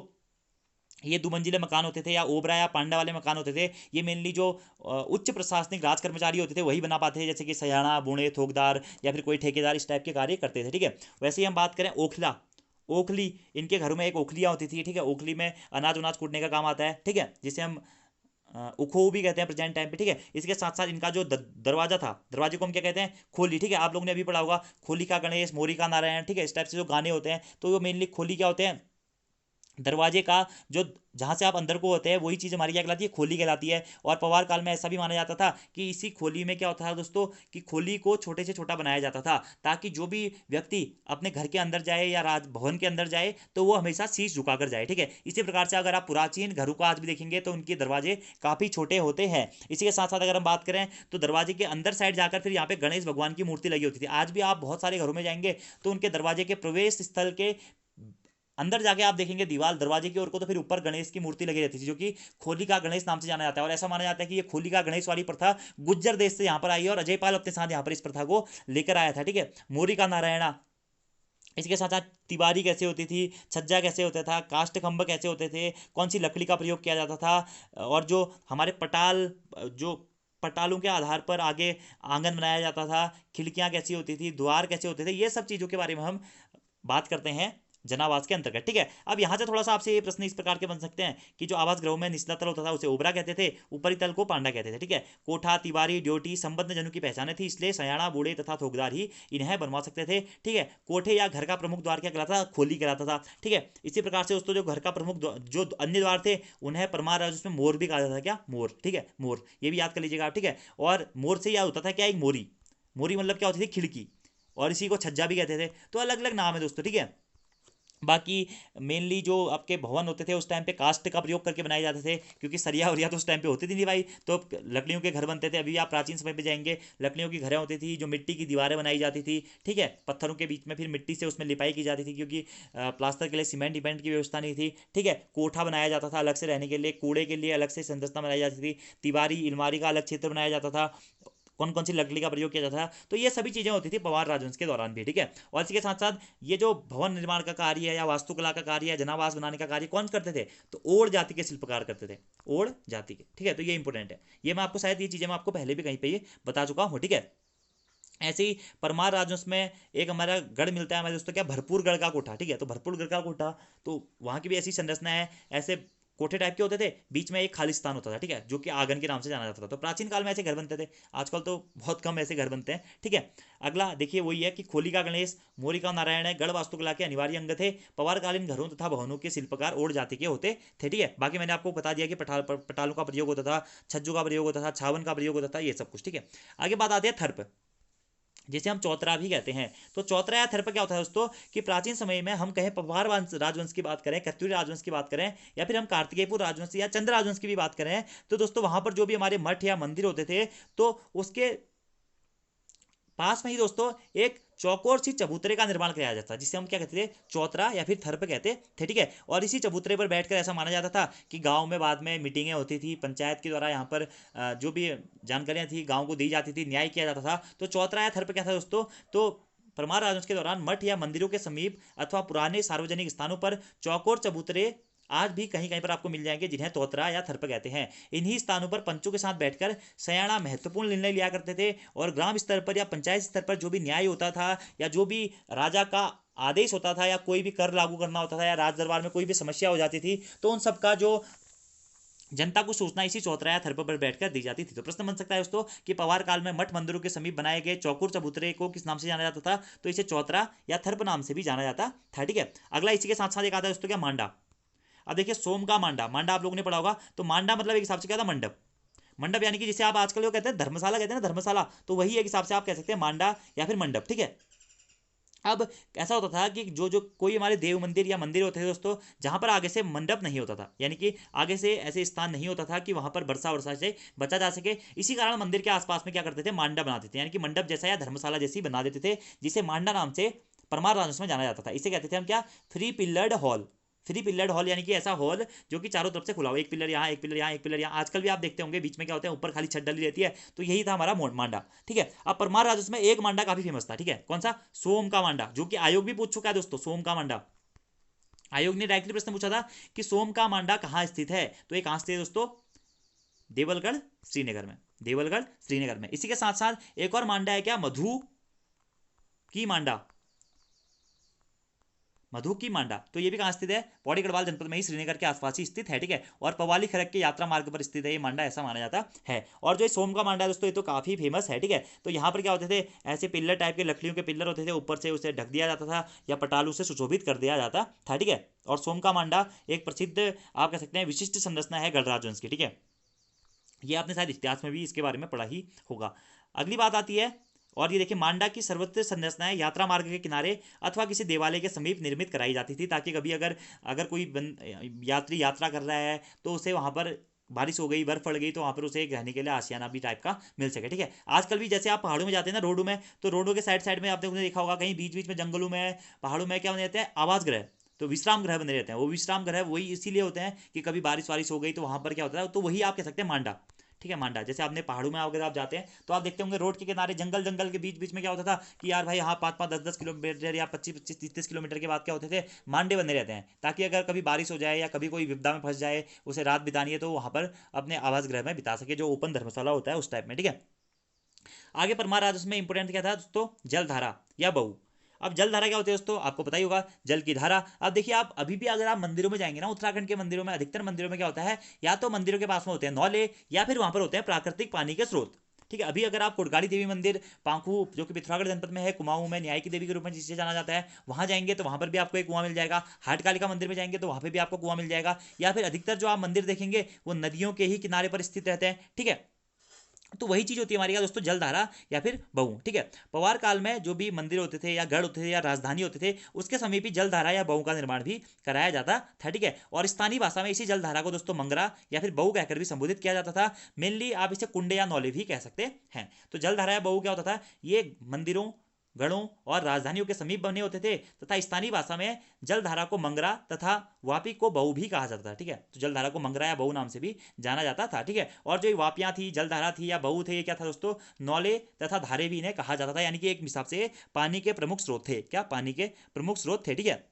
ये दुमंजिले मकान होते थे या ओबरा या पांडा वाले मकान होते थे, ये मेनली जो उच्च प्रशासनिक राज कर्मचारी होते थे वही बना पाते थे, जैसे कि सयाना बूढ़े थोकदार या फिर कोई ठेकेदार इस टाइप के कार्य करते थे। ठीक है, वैसे ही हम बात करें ओखला, ओखली, इनके घरों में एक ओखलियाँ होती थी। ठीक है, ओखली में अनाज उनाज कूटने का काम आता है। ठीक है, जिसे हम उखो भी कहते हैं प्रेजेंट टाइम पे। ठीक है, इसके साथ साथ इनका जो दरवाजा था, दरवाजे को हम क्या कहते हैं, खोली। ठीक है, आप लोगों ने अभी पढ़ा होगा खोली का गणेश, मोरी का नारायण। ठीक है, इस टाइप से जो गाने होते हैं, तो वो मेनली खोली क्या होते हैं, दरवाजे का जो जहाँ से आप अंदर को होते हैं वही चीज़ हमारी क्या कहलाती है, खोली कहलाती है। और पवार काल में ऐसा भी माना जाता था कि इसी खोली में क्या होता था दोस्तों, कि खोली को छोटे से छोटा बनाया जाता था, ताकि जो भी व्यक्ति अपने घर के अंदर जाए या राज भवन के अंदर जाए तो वो हमेशा शीश झुकाकर जाए। ठीक है, इसी प्रकार से अगर आप प्राचीन घरों को आज भी देखेंगे तो उनके दरवाजे काफ़ी छोटे होते हैं। इसी के साथ साथ अगर हम बात करें तो दरवाजे के अंदर साइड जाकर फिर यहाँ पे गणेश भगवान की मूर्ति लगी होती थी। आज भी आप बहुत सारे घरों में जाएंगे तो उनके दरवाजे के प्रवेश स्थल के अंदर जाके आप देखेंगे दीवार दरवाजे की ओर को, तो फिर ऊपर गणेश की मूर्ति लगी रहती थी, जो कि खोलिका गणेश नाम से जाना जाता है। और ऐसा माना जाता है कि ये खोलिका गणेश वाली प्रथा गुज्जर देश से यहाँ पर आई है और अजय पाल अपने साथ यहाँ पर इस प्रथा को लेकर आया था। ठीक है, मोरी का नारायणा, इसके साथ साथ तिवारी कैसे होती थी, छज्जा कैसे होता था, काष्ठ खंभ कैसे होते थे, कौन सी लकड़ी का प्रयोग किया जाता था, और जो हमारे पटाल, जो पटालों के आधार पर आगे आंगन बनाया जाता था, खिड़कियां कैसी होती थी, द्वार कैसे होते थे, ये सब चीज़ों के बारे में हम बात करते हैं जनावास के अंतर्गत। ठीक है, अब यहाँ से थोड़ा सा आपसे ये प्रश्न इस प्रकार के बन सकते हैं कि जो आवास गृहों में निचला तल होता था उसे ओबरा कहते थे, ऊपरी तल को पांडा कहते थे। ठीक है, कोठा, तिवारी, ड्योटी संबंध जनों की पहचाने थी, इसलिए सयाणा, बूढ़े तथा थोकदार ही इन्हें बनवा सकते थे। ठीक है, कोठे या घर का प्रमुख द्वार क्या कहलाता था, खोली कहलाता था। ठीक है, इसी प्रकार से दोस्तों जो घर का प्रमुख जो अन्य द्वार थे उन्हें परमार राजस्व में मोर भी कहा जाता था। क्या, मोर। ठीक है, मोर, ये भी याद कर लीजिएगा आप। ठीक है, और मोर से याद होता था क्या, एक मोरी। मोरी मतलब क्या होती थी, खिड़की, और इसी को छज्जा भी कहते थे। तो अलग अलग नाम है दोस्तों। ठीक है, बाकी मेनली जो आपके भवन होते थे उस टाइम पे कास्ट का प्रयोग करके बनाए जाते थे, क्योंकि सरिया वरिया तो उस टाइम पे होती थी नहीं भाई, तो लकड़ियों के घर बनते थे। अभी आप प्राचीन समय पे जाएंगे, लकड़ियों की घरें होती थी, जो मिट्टी की दीवारें बनाई जाती थी। ठीक है, पत्थरों के बीच में फिर मिट्टी से उसमें लिपाई की जाती थी, क्योंकि प्लास्टर के लिए सीमेंट डिपेंट की व्यवस्था नहीं थी। ठीक है, कोठा बनाया जाता था अलग से रहने के लिए, कूड़े के लिए अलग से संरचना बनाई जाती थी, तिवारी अलमारी का अलग क्षेत्र बनाया जाता था, कौन कौन सी लकड़ी का प्रयोग किया जाता था। तो ये सभी चीज़ें होती थी पवार राजवंश के दौरान भी। ठीक है, और इसके साथ साथ ये जो भवन निर्माण का कार्य है या वास्तुकला का कार्य है, जनावास बनाने का कार्य कौन करते थे, तो ओड़ जाति के शिल्पकार करते थे, ओड़ जाति के। ठीक है, तो ये इंपॉर्टेंट है, ये मैं आपको शायद ये चीज़ें मैं आपको पहले भी कहीं पे ये बता चुका हूँ। ठीक है, ऐसे ही परमार राजवंश में एक हमारा गढ़ मिलता है हमारे दोस्तों, क्या, भरपूर गढ़ का कोठा। ठीक है, तो भरपूर गढ़ का कोठा, तो वहाँ की भी ऐसी संरचना है, ऐसे कोठे टाइप के होते थे, बीच में एक खाली स्थान होता था। ठीक है, जो कि आंगन के नाम से जाना जाता था। तो प्राचीन काल में ऐसे घर बनते थे, आजकल तो बहुत कम ऐसे घर बनते हैं। ठीक है, अगला देखिए वही है कि खोली का गणेश, मोरी का नारायण है, गढ़ वास्तुकला के अनिवार्य अंग थे। पवारकालीन घरों तथा भवनों के शिल्पकार ओड़ जाति के होते थे। ठीक है, बाकी मैंने आपको बता दिया कि पटालों का प्रयोग होता था, छज्जों का प्रयोग होता था, छावन का प्रयोग होता था, ये सब कुछ। ठीक है, आगे बात आती है थर्प, जिसे हम चौतरा भी कहते हैं। तो चौतरा या थर्प क्या होता है दोस्तों, कि प्राचीन समय में हम कहें पवार राजवंश की बात करें, कत्यूरी राजवंश की बात करें, या फिर हम कार्तिकेयपुर राजवंश या चंद्र राजवंश की भी बात करें, तो दोस्तों वहां पर जो भी हमारे मठ या मंदिर होते थे, तो उसके पास में ही दोस्तों एक चौकोर सी चबूतरे का निर्माण किया जाता था, जिसे हम क्या कहते थे, चौतरा या फिर थर्प कहते थे। ठीक है, और इसी चबूतरे पर बैठकर ऐसा माना जाता था कि गांव में बाद में मीटिंगें होती थी, पंचायत के द्वारा यहाँ पर जो भी जानकारियां थी गांव को दी जाती थी, न्याय किया जाता था। तो चौतरा या थर्प क्या था दोस्तों, तो परमार राजवंश के दौरान मठ या मंदिरों के समीप अथवा पुराने सार्वजनिक स्थानों पर चौकोर चबूतरे आज भी कहीं कहीं पर आपको मिल जाएंगे, जिन्हें तोतरा या थर्प कहते हैं। इन्हीं स्थानों पर पंचों के साथ बैठकर सयाणा महत्वपूर्ण निर्णय लिया करते थे, और ग्राम स्तर पर या पंचायत स्तर पर जो भी न्याय होता था, या जो भी राजा का आदेश होता था, या कोई भी कर लागू करना होता था, या राज दरबार में कोई भी समस्या हो जाती थी, तो उन सबका जो जनता को सूचना इसी चौतरा या थर्प पर बैठकर दी जाती थी। तो प्रश्न बन सकता है दोस्तों कि पवार काल में मठ मंदिरों के समीप बनाए गए चौकोर चबूतरे को किस नाम से जाना जाता था, तो इसे चौतरा या थर्प नाम से भी जाना जाता था। ठीक है, अगला इसी के साथ साथ एक आता है दोस्तों, क्या, मांडा। अब देखिए सोम का मांडा, मांडा आप लोगों ने पढ़ा होगा, तो मांडा मतलब एक हिसाब से क्या था, मंडप। मंडप यानी कि जिसे आप आजकल वो कहते हैं धर्मशाला कहते हैं ना, धर्मशाला, तो वही एक हिसाब से आप कह सकते हैं मांडा या फिर मंडप। ठीक है, अब ऐसा होता था कि जो जो कोई हमारे देव मंदिर या मंदिर होते थे दोस्तों, जहां पर आगे से मंडप नहीं होता था, यानी कि आगे से ऐसे स्थान नहीं होता था कि वहां पर वर्षा वर्षा से बचा जा सके, इसी कारण मंदिर के आसपास में क्या करते थे, मांडा बनाते थे, यानी कि मंडप जैसा या धर्मशाला जैसी बना देते थे, जिसे मांडा नाम से परमार राजवंश में जाना जाता था। इसे कहते थे हम क्या, थ्री पिल्लर्ड हॉल। थ्री पिल्लर्ड हॉल यानी कि ऐसा हॉल जो कि चारों तरफ से खुला हो, एक पिलर यहाँ, एक पिलर यहाँ, एक पिलर यहाँ। आजकल भी आप देखते होंगे बीच में क्या होता है, ऊपर खाली छत डली रहती है, तो यही था हमारा मांडा। ठीक है, अब परमार राजस्व में एक मांडा काफी फेमस था। ठीक है, कौन सा, सोम का मांडा, जो कि आयोग भी पूछ चुका है दोस्तों, सोम का मांडा। आयोग ने डायरेक्टली प्रश्न पूछा था कि सोम का मांडा कहाँ स्थित है, तो ये कहाँ स्थित है दोस्तों, देवलगढ़ श्रीनगर में, देवलगढ़ श्रीनगर में। इसी के साथ साथ एक और मांडा है, क्या, मधु की मांडा, मधु की मांडा, तो ये भी कहाँ स्थित है, पौड़ी गढ़वाल जनपद में ही, श्रीनगर के आसपास ही स्थित है। ठीक है, और पवाली खरक के यात्रा मार्ग पर स्थित है ये मांडा, ऐसा माना जाता है। और जो सोम का मांडा है दोस्तों, ये तो काफी फेमस है। ठीक है, तो यहाँ पर क्या होते थे, ऐसे पिल्लर टाइप के लकड़ियों के पिल्लर होते थे, ऊपर से उसे ढक दिया जाता था या पटालू से सुशोभित कर दिया जाता था। ठीक है, और सोम का मांडा एक प्रसिद्ध आप कह सकते हैं विशिष्ट संरचना है गढ़ राजवंश की। ठीक है, ये आपने शायद इतिहास में भी इसके बारे में पढ़ा ही होगा। अगली बात आती है, और ये देखिए, मांडा की सर्वत्र संरचनाएं यात्रा मार्ग के किनारे अथवा किसी देवालय के समीप निर्मित कराई जाती थी, ताकि कभी अगर अगर कोई यात्री यात्रा कर रहा है तो उसे वहां पर बारिश हो गई, बर्फ पड़ गई, तो वहां पर उसे रहने के लिए आशियाना भी टाइप का मिल सके। ठीक है, आजकल भी जैसे आप पहाड़ों में जाते हैं ना, रोडों में, तो रोडों के साइड साइड में आपने देखा होगा कहीं बीच बीच में जंगलों में, पहाड़ों में क्या बने जाते हैं, आवास गृह। तो विश्राम ग्रह बने रहते हैं। वो विश्राम ग्रह वही इसीलिए होते हैं कि कभी बारिश वारिश हो गई तो वहां पर क्या होता है, तो वही आप कह सकते हैं मांडा। ठीक है, मांडा। जैसे आपने पहाड़ों में अगर आप जाते हैं तो आप देखते होंगे रोड के किनारे जंगल जंगल के बीच बीच में क्या होता था कि यार भाई हाँ 5-5, 10-10 किलोमीटर या 25-25, 30-30 किलोमीटर के बाद क्या होते थे, मांडे बने रहते हैं, ताकि अगर कभी बारिश हो जाए या कभी कोई विपदा में फंस जाए, उसे रात बितानी है तो वहां पर अपने आवास गृह में बिता सके, जो ओपन धर्मशाला होता है उस टाइप में। ठीक है, आगे परमार राजस्व में इंपोर्टेंट क्या था दोस्तों, जलधारा या बहु। अब जलधारा क्या होती है दोस्तों, आपको पता ही होगा, जल की धारा। अब देखिए आप अभी भी अगर आप मंदिरों में जाएंगे ना, उत्तराखंड के मंदिरों में, अधिकतर मंदिरों में क्या होता है, या तो मंदिरों के पास में होते हैं नौले, या फिर वहां पर होते हैं प्राकृतिक पानी के स्रोत। ठीक है, अभी अगर आप कुड़काड़ी देवी मंदिर पांखू जो कि पिथौरागढ़ जनपद में है, कुमाऊं में न्याय की देवी के रूप में जिसे जाना जाता है, वहां जाएंगे तो वहां पर भी आपको एक कुआं मिल जाएगा। हाटकालिका मंदिर में जाएंगे तो वहां पर भी आपको कुआं मिल जाएगा। या फिर अधिकतर जो आप मंदिर देखेंगे वो नदियों के ही किनारे पर स्थित रहते हैं। ठीक है, तो वही चीज होती है हमारी क्या दोस्तों, जलधारा या फिर बहु। ठीक है, पवार काल में जो भी मंदिर होते थे या गढ़ होते थे या राजधानी होते थे, उसके समीप ही जलधारा या बहु का निर्माण भी कराया जाता था। ठीक है, और स्थानीय भाषा में इसी जलधारा को दोस्तों मंगरा या फिर बहु कहकर भी संबोधित किया जाता था। मेनली आप इसे कुंडे या नौले भी कह सकते हैं। तो जलधारा या बहु क्या होता था, ये मंदिरों, गढ़ों और राजधानियों के समीप बने होते थे, तथा स्थानीय भाषा में जलधारा को मंगरा तथा वापी को बहु भी कहा जाता था। ठीक है, तो जलधारा को मंगरा या बहु नाम से भी जाना जाता था। ठीक है, और जो वापियां थी, जलधारा थी या बहु थे, ये क्या था दोस्तों, नौले तथा धारे भी इन्हें कहा जाता था, यानी कि एक हिसाब से पानी के प्रमुख स्रोत थे। क्या, पानी के प्रमुख स्रोत थे। ठीक है,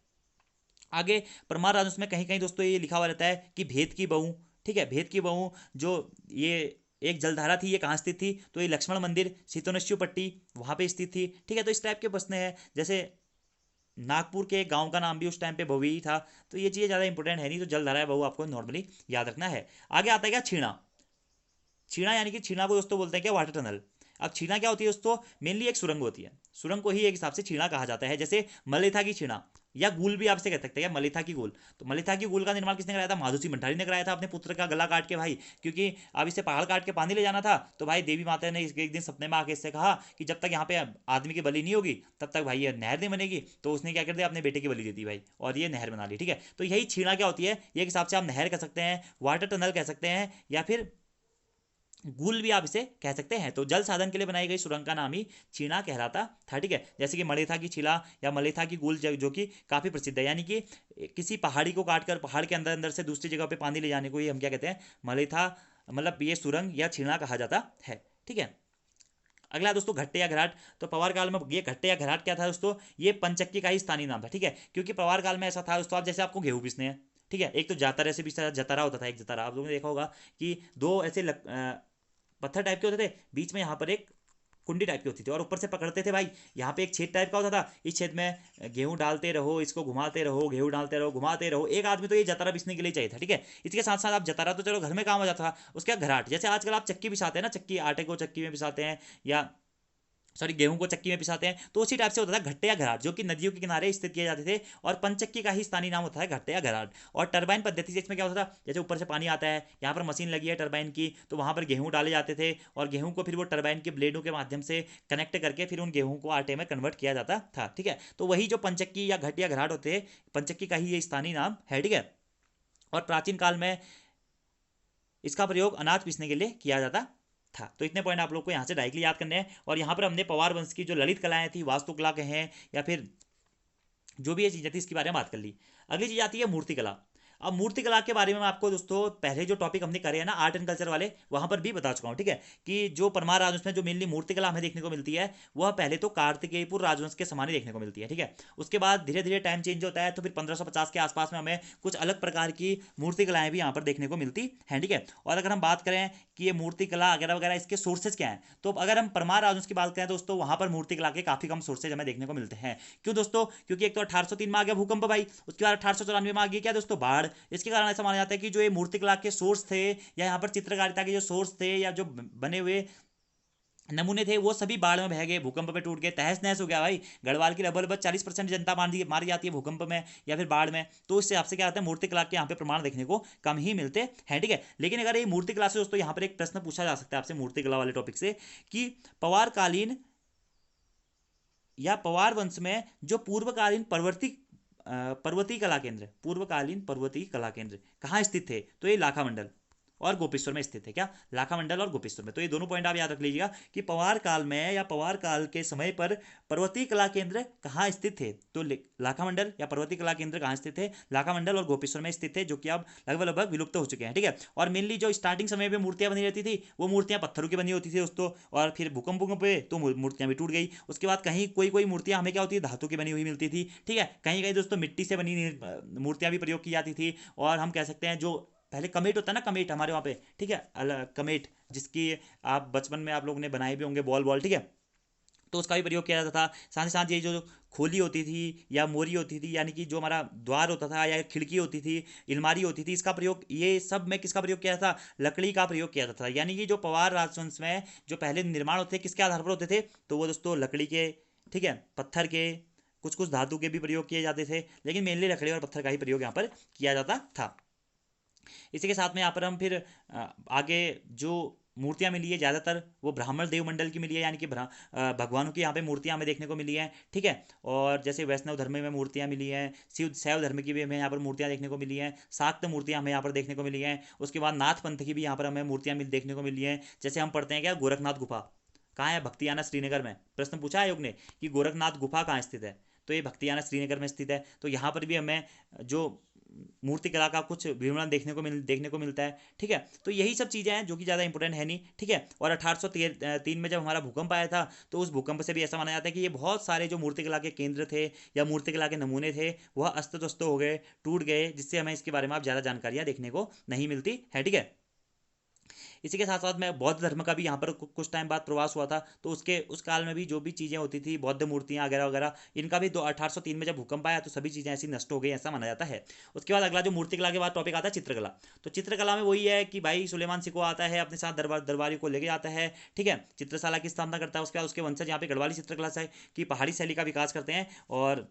आगे परमार राजवंश में कहीं कहीं दोस्तों ये लिखा हुआ रहता है कि भेद की बहु। ठीक है, भेद की बहु जो ये एक जलधारा थी, ये कहाँ स्थित थी, तो ये लक्ष्मण मंदिर शीतोनश्यु पट्टी वहां पे स्थित थी। ठीक है, तो इस टाइप के प्रश्न है। जैसे नागपुर के एक गांव का नाम भी उस टाइम पे भवी ही था। तो ये चीज़ें ज़्यादा इंपॉर्टेंट है नहीं, तो जलधारा है बहु आपको नॉर्मली याद रखना है। आगे आता है क्या, छीणा। छीणा यानी कि छीणा को दोस्तों बोलते हैं क्या, वाटर टनल। अब छीणा क्या होती है दोस्तों, मेनली एक सुरंग होती है। सुरंग को ही एक हिसाब से छीणा कहा जाता है। जैसे मलेथा की छीणा या गूल भी आपसे कह सकते हैं, मलेथा की गूल। तो मलेथा की गूल का निर्माण किसने कराया था, माधुसी मंठारी ने कराया था अपने पुत्र का गला काट के भाई। क्योंकि अब इसे पहाड़ काट के पानी ले जाना था, तो भाई देवी माता ने एक दिन सपने में आके इससे कहा कि जब तक यहाँ पे आदमी की बलि नहीं होगी तब तक भाई ये नहर नहीं बनेगी। तो उसने क्या कर दिया, अपने बेटे की बलि दे दी भाई, और ये नहर बना ली। ठीक है, तो यही छीणा क्या होती है, ये एक हिसाब से आप नहर कह सकते हैं, वाटर टनल कह सकते हैं, या फिर गुल भी आप इसे कह सकते हैं। तो जल साधन के लिए बनाई गई सुरंग का नाम ही छीणा कहलाता था। ठीक है, जैसे कि मलेथा की छिला या मलेथा की गुल जो कि काफी प्रसिद्ध है, यानी कि किसी पहाड़ी को काटकर पहाड़ के अंदर अंदर से दूसरी जगह पे पानी ले जाने को ही हम क्या कहते हैं, मलेथा, मतलब ये सुरंग या छीणा कहा जाता है। ठीक है, अगला दोस्तों घट्टे या घराट। तो पवार काल में ये घट्टे या घराट क्या था दोस्तों, ये पंचक्की का ही स्थानीय नाम था। ठीक है, क्योंकि पवार काल में ऐसा था दोस्तों, आप जैसे आपको गेहूं पीसने हैं, ठीक है, एक तो जातर ऐसे भी जतारा होता था, एक जतारा आप लोगों ने देखा होगा कि दो ऐसे पत्थर टाइप के होते थे, बीच में यहाँ पर एक कुंडी टाइप की होती थी, और ऊपर से पकड़ते थे भाई, यहाँ पे एक छेद टाइप का होता था, इस छेद में गेहूं डालते रहो, इसको घुमाते रहो, गेहूं डालते रहो, घुमाते रहो। एक आदमी तो ये जतारा पिसने के लिए चाहिए था। ठीक है, इसके साथ साथ आप जतारा तो चलो घर में काम आ जाता था, उसके बाद घराट, जैसे आजकल आप चक्की पिसाते हैं ना, चक्की आटे को चक्की में पिसाते हैं, या सॉरी गेहूं को चक्की में पिसाते हैं, तो उसी टाइप से होता था घट्टे या घराट, जो कि नदियों के किनारे स्थित किए जाते थे, और पंचक्की का ही स्थानीय नाम होता है घट्टे या घराट। और टरबाइन पद्धति, जिसमें क्या होता था, जैसे ऊपर से पानी आता है, यहाँ पर मशीन लगी है टरबाइन की, तो वहां पर गेहूं डाले जाते थे, और गेहूं को फिर वो टरबाइन के ब्लेडों के माध्यम से कनेक्ट करके फिर उन गेहूं को आटे में कन्वर्ट किया जाता था। ठीक है, तो वही जो पंचक्की या घट या घराट होते हैं, पंचक्की का ही ये स्थानीय नाम है। ठीक है, और प्राचीन काल में इसका प्रयोग अनाज पीसने के लिए किया जाता था। तो इतने पॉइंट आप लोग को यहाँ से डायरेक्टली याद करने हैं। और यहाँ पर हमने पवार वंश की जो ललित कलाएं थी, वास्तुकला कहें या फिर जो भी ये चीज़ें थी, इसके बारे में बात कर ली। अगली चीज़ आती है मूर्तिकला। अब मूर्तिकला के बारे में मैं आपको दोस्तों पहले जो टॉपिक हमने करे हैं ना, आर्ट एंड कल्चर वाले, वहां पर भी बता चुका हूँ। ठीक है, कि जो परमार राजवंश में जो मेनली मूर्तिकला हमें देखने को मिलती है, वह पहले तो कार्तिकेयपुर राजवंश के समान ही देखने को मिलती है। ठीक है, उसके बाद धीरे धीरे टाइम चेंज होता है, तो फिर 1550 के आसपास में हमें कुछ अलग प्रकार की मूर्तिकलाएं भी यहाँ पर देखने को मिलती हैं। ठीक है, और अगर हम बात करें कि ये मूर्तिकला वगैरह वगैरह इसके सोर्सेज क्या हैं, तो अगर हम परमार राजवंश की बात करें दोस्तों, वहां पर मूर्तिकला के काफी कम सोर्सेज हमें देखने को मिलते हैं। क्यों दोस्तों, क्योंकि एक तो 1803 में आ गया भूकंप भाई, उसके बाद 1894 में आ गया क्या दोस्तों, बाढ़। इसके कारण ऐसा माना जाता है कि जो ये मूर्तिकला के सोर्स थे, या यहाँ पर चित्रकारिता के जो सोर्स थे, या जो बने हुए नमूने थे, वो सभी बाढ़ में बह गए, भूकंप में टूट गए, तहस नहस हो गया भाई। गढ़वाल की लगभग 40% जनता मारी जाती है भूकंप में या फिर बाढ़ में। तो इससे आपसे क्या होता है, मूर्तिकला के यहाँ पे प्रमाण देखने को कम ही मिलते हैं। ठीक है, लेकिन अगर ये मूर्तिकला से दोस्तों यहाँ पर एक प्रश्न पूछा जा सकता है आपसे मूर्तिकला वाले टॉपिक से, कि पवारकालीन या पवार वंश में जो पूर्वकालीन पर्वतीय कला केंद्र, पूर्वकालीन पर्वतीय कला केंद्र कहाँ स्थित थे, तो ये लाखा मंडल और गोपेश्वर में स्थित है। क्या? लाखा मंडल और गोपेश्वर में। तो ये दोनों पॉइंट आप याद रख लीजिएगा कि पवार काल में या पवार काल के समय पर पर्वतीय कला केंद्र कहाँ स्थित थे। तो लाखा मंडल या पर्वतीय कला केंद्र कहाँ स्थित है? लाखा मंडल और गोपेश्वर में स्थित है, जो कि अब लगभग विलुप्त हो चुके हैं। ठीक है। और मेनली जो स्टार्टिंग समय में मूर्तियां बनी रहती थी वो मूर्तियां पत्थरों की बनी होती थी दोस्तों, और फिर भूकंप पे तो मूर्तियां भी टूट गई। उसके बाद कहीं कोई कोई मूर्तियां हमें क्या होती है, धातु की बनी हुई मिलती थी। ठीक है। कहीं कहीं दोस्तों मिट्टी से बनी मूर्तियां भी प्रयोग की जाती थी। और हम कह सकते हैं जो पहले कमेट होता है ना, कमेट हमारे वहाँ पे, ठीक है, कमेट, जिसकी आप बचपन में आप लोगों ने बनाए भी होंगे, बॉल बॉल, ठीक है, तो उसका भी प्रयोग किया जाता था। साथ ही साथ ये जो खोली होती थी या मोरी होती थी, यानी कि जो हमारा द्वार होता था या खिड़की होती थी, अलमारी होती थी, इसका प्रयोग, ये सब में किसका प्रयोग किया था? लकड़ी का प्रयोग किया जाता था। यानी कि जो पवार राजवंश में जो पहले निर्माण होते थे किसके आधार पर होते थे? तो वो दोस्तों लकड़ी के, ठीक है, पत्थर के, कुछ कुछ धातु के भी प्रयोग किए जाते थे, लेकिन मेनली लकड़ी और पत्थर का ही प्रयोग यहाँ पर किया जाता था। इसी के साथ में यहाँ पर हम फिर आगे जो मूर्तियां मिली है ज़्यादातर वो ब्राह्मण देव मंडल की मिली है, यानी कि भगवानों की यहाँ पे मूर्तियां हमें देखने को मिली हैं। ठीक है। और जैसे वैष्णव धर्म में मूर्तियां मिली हैं, शैव धर्म की भी हमें यहाँ पर मूर्तियां देखने को मिली हैं, शाक्त मूर्तियां हमें यहाँ पर देखने को मिली हैं। उसके बाद नाथ पंथ की भी यहाँ पर हमें मूर्तियां देखने को मिली हैं। जैसे हम पढ़ते हैं क्या, गोरखनाथ गुफा कहाँ है? भक्तियाना श्रीनगर में। प्रश्न पूछा आयोग ने कि गोरखनाथ गुफा कहाँ स्थित है, तो ये भक्तियाना श्रीनगर में स्थित है। तो यहाँ पर भी हमें जो मूर्ति कला का कुछ विवरण देखने को मिलता है। ठीक है। तो यही सब चीज़ें हैं जो कि ज़्यादा इंपॉर्टेंट है नहीं। ठीक है। और 1803 में जब हमारा भूकंप आया था, तो उस भूकंप से भी ऐसा माना जाता है कि ये बहुत सारे जो मूर्ति कला के केंद्र थे या मूर्ति कला के नमूने थे वह अस्त व्यस्त हो गए, टूट गए, जिससे हमें इसके बारे में अब ज़्यादा जानकारियाँ देखने को नहीं मिलती है। ठीक है। इसी के साथ साथ में बौद्ध धर्म का भी यहाँ पर कुछ टाइम बाद प्रवास हुआ था, तो उसके उस काल में भी जो भी चीज़ें होती थी, बौद्ध मूर्तियाँ वगैरह वगैरह, इनका भी 1803 में जब भूकंप आया तो सभी चीज़ें ऐसी नष्ट हो गई, ऐसा माना जाता है। उसके बाद अगला जो मूर्तिकला के बाद टॉपिक आता है चित्रकला। तो चित्रकला में वही है कि भाई सुलेमान सिको आता है, अपने साथ दरबारी को लेके आता है। ठीक है। चित्रशाला की स्थापना करता है। उसके बाद उसके वंशज यहाँ पे गढ़वाली चित्रकला से की पहाड़ी शैली का विकास करते हैं, और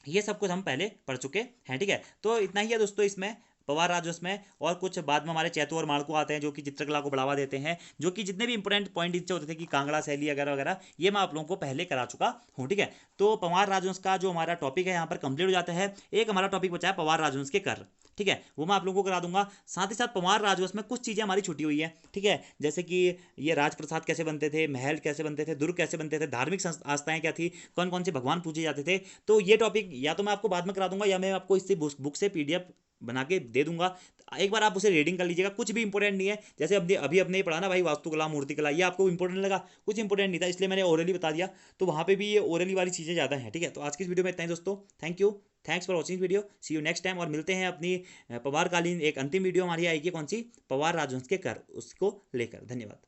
ये सब कुछ हम पहले पढ़ चुके हैं। ठीक है। तो इतना ही है दोस्तों इसमें, पवार राजवंश में। और कुछ बाद में हमारे चैतु और माड़को आते हैं जो कि चित्रकला को बढ़ावा देते हैं, जो कि जितने भी इंपॉर्टेंट पॉइंट इनसे होते थे कि कांगड़ा शैली वगैरह वगैरह, ये मैं आप लोगों को पहले करा चुका हूँ। ठीक है। तो पवार राजवंश का जो हमारा टॉपिक है यहाँ पर कंप्लीट हो जाता है। एक हमारा टॉपिक बचा है पवार राजवंश के कर। ठीक है। वो मैं आप लोगों को करा दूंगा। साथ ही साथ पवार राजवंश में कुछ चीज़ें हमारी छुटी हुई है। ठीक है। जैसे कि ये राजप्रसाद कैसे बनते थे, महल कैसे बनते थे, दुर्ग कैसे बनते थे, धार्मिक आस्थाएं क्या थी, कौन कौन से भगवान पूजे जाते थे। तो ये टॉपिक या तो मैं आपको बाद में करा दूंगा या मैं आपको इससे बुक से PDF बना के दे दूंगा। एक बार आप उसे रीडिंग कर लीजिएगा। कुछ भी इंपॉर्टेंट नहीं है। जैसे अभी अपने पढ़ा ना भाई, वास्तुकला, मूर्तिकला, ये आपको इंपॉर्टेंट लगा? कुछ इंपॉर्टेंट नहीं था, इसलिए मैंने ओरली बता दिया। तो वहाँ पे भी ये ओरली वाली चीज़ें ज़्यादा हैं। ठीक है। तो आज की इस वीडियो में इतना ही दोस्तों। Thank you, thanks for watching video. See you next time. और मिलते हैं अपनी पवारकालीन एक अंतिम वीडियो हमारी आएगी, कौन सी? पवार राजवंश के कर, उसको लेकर। धन्यवाद।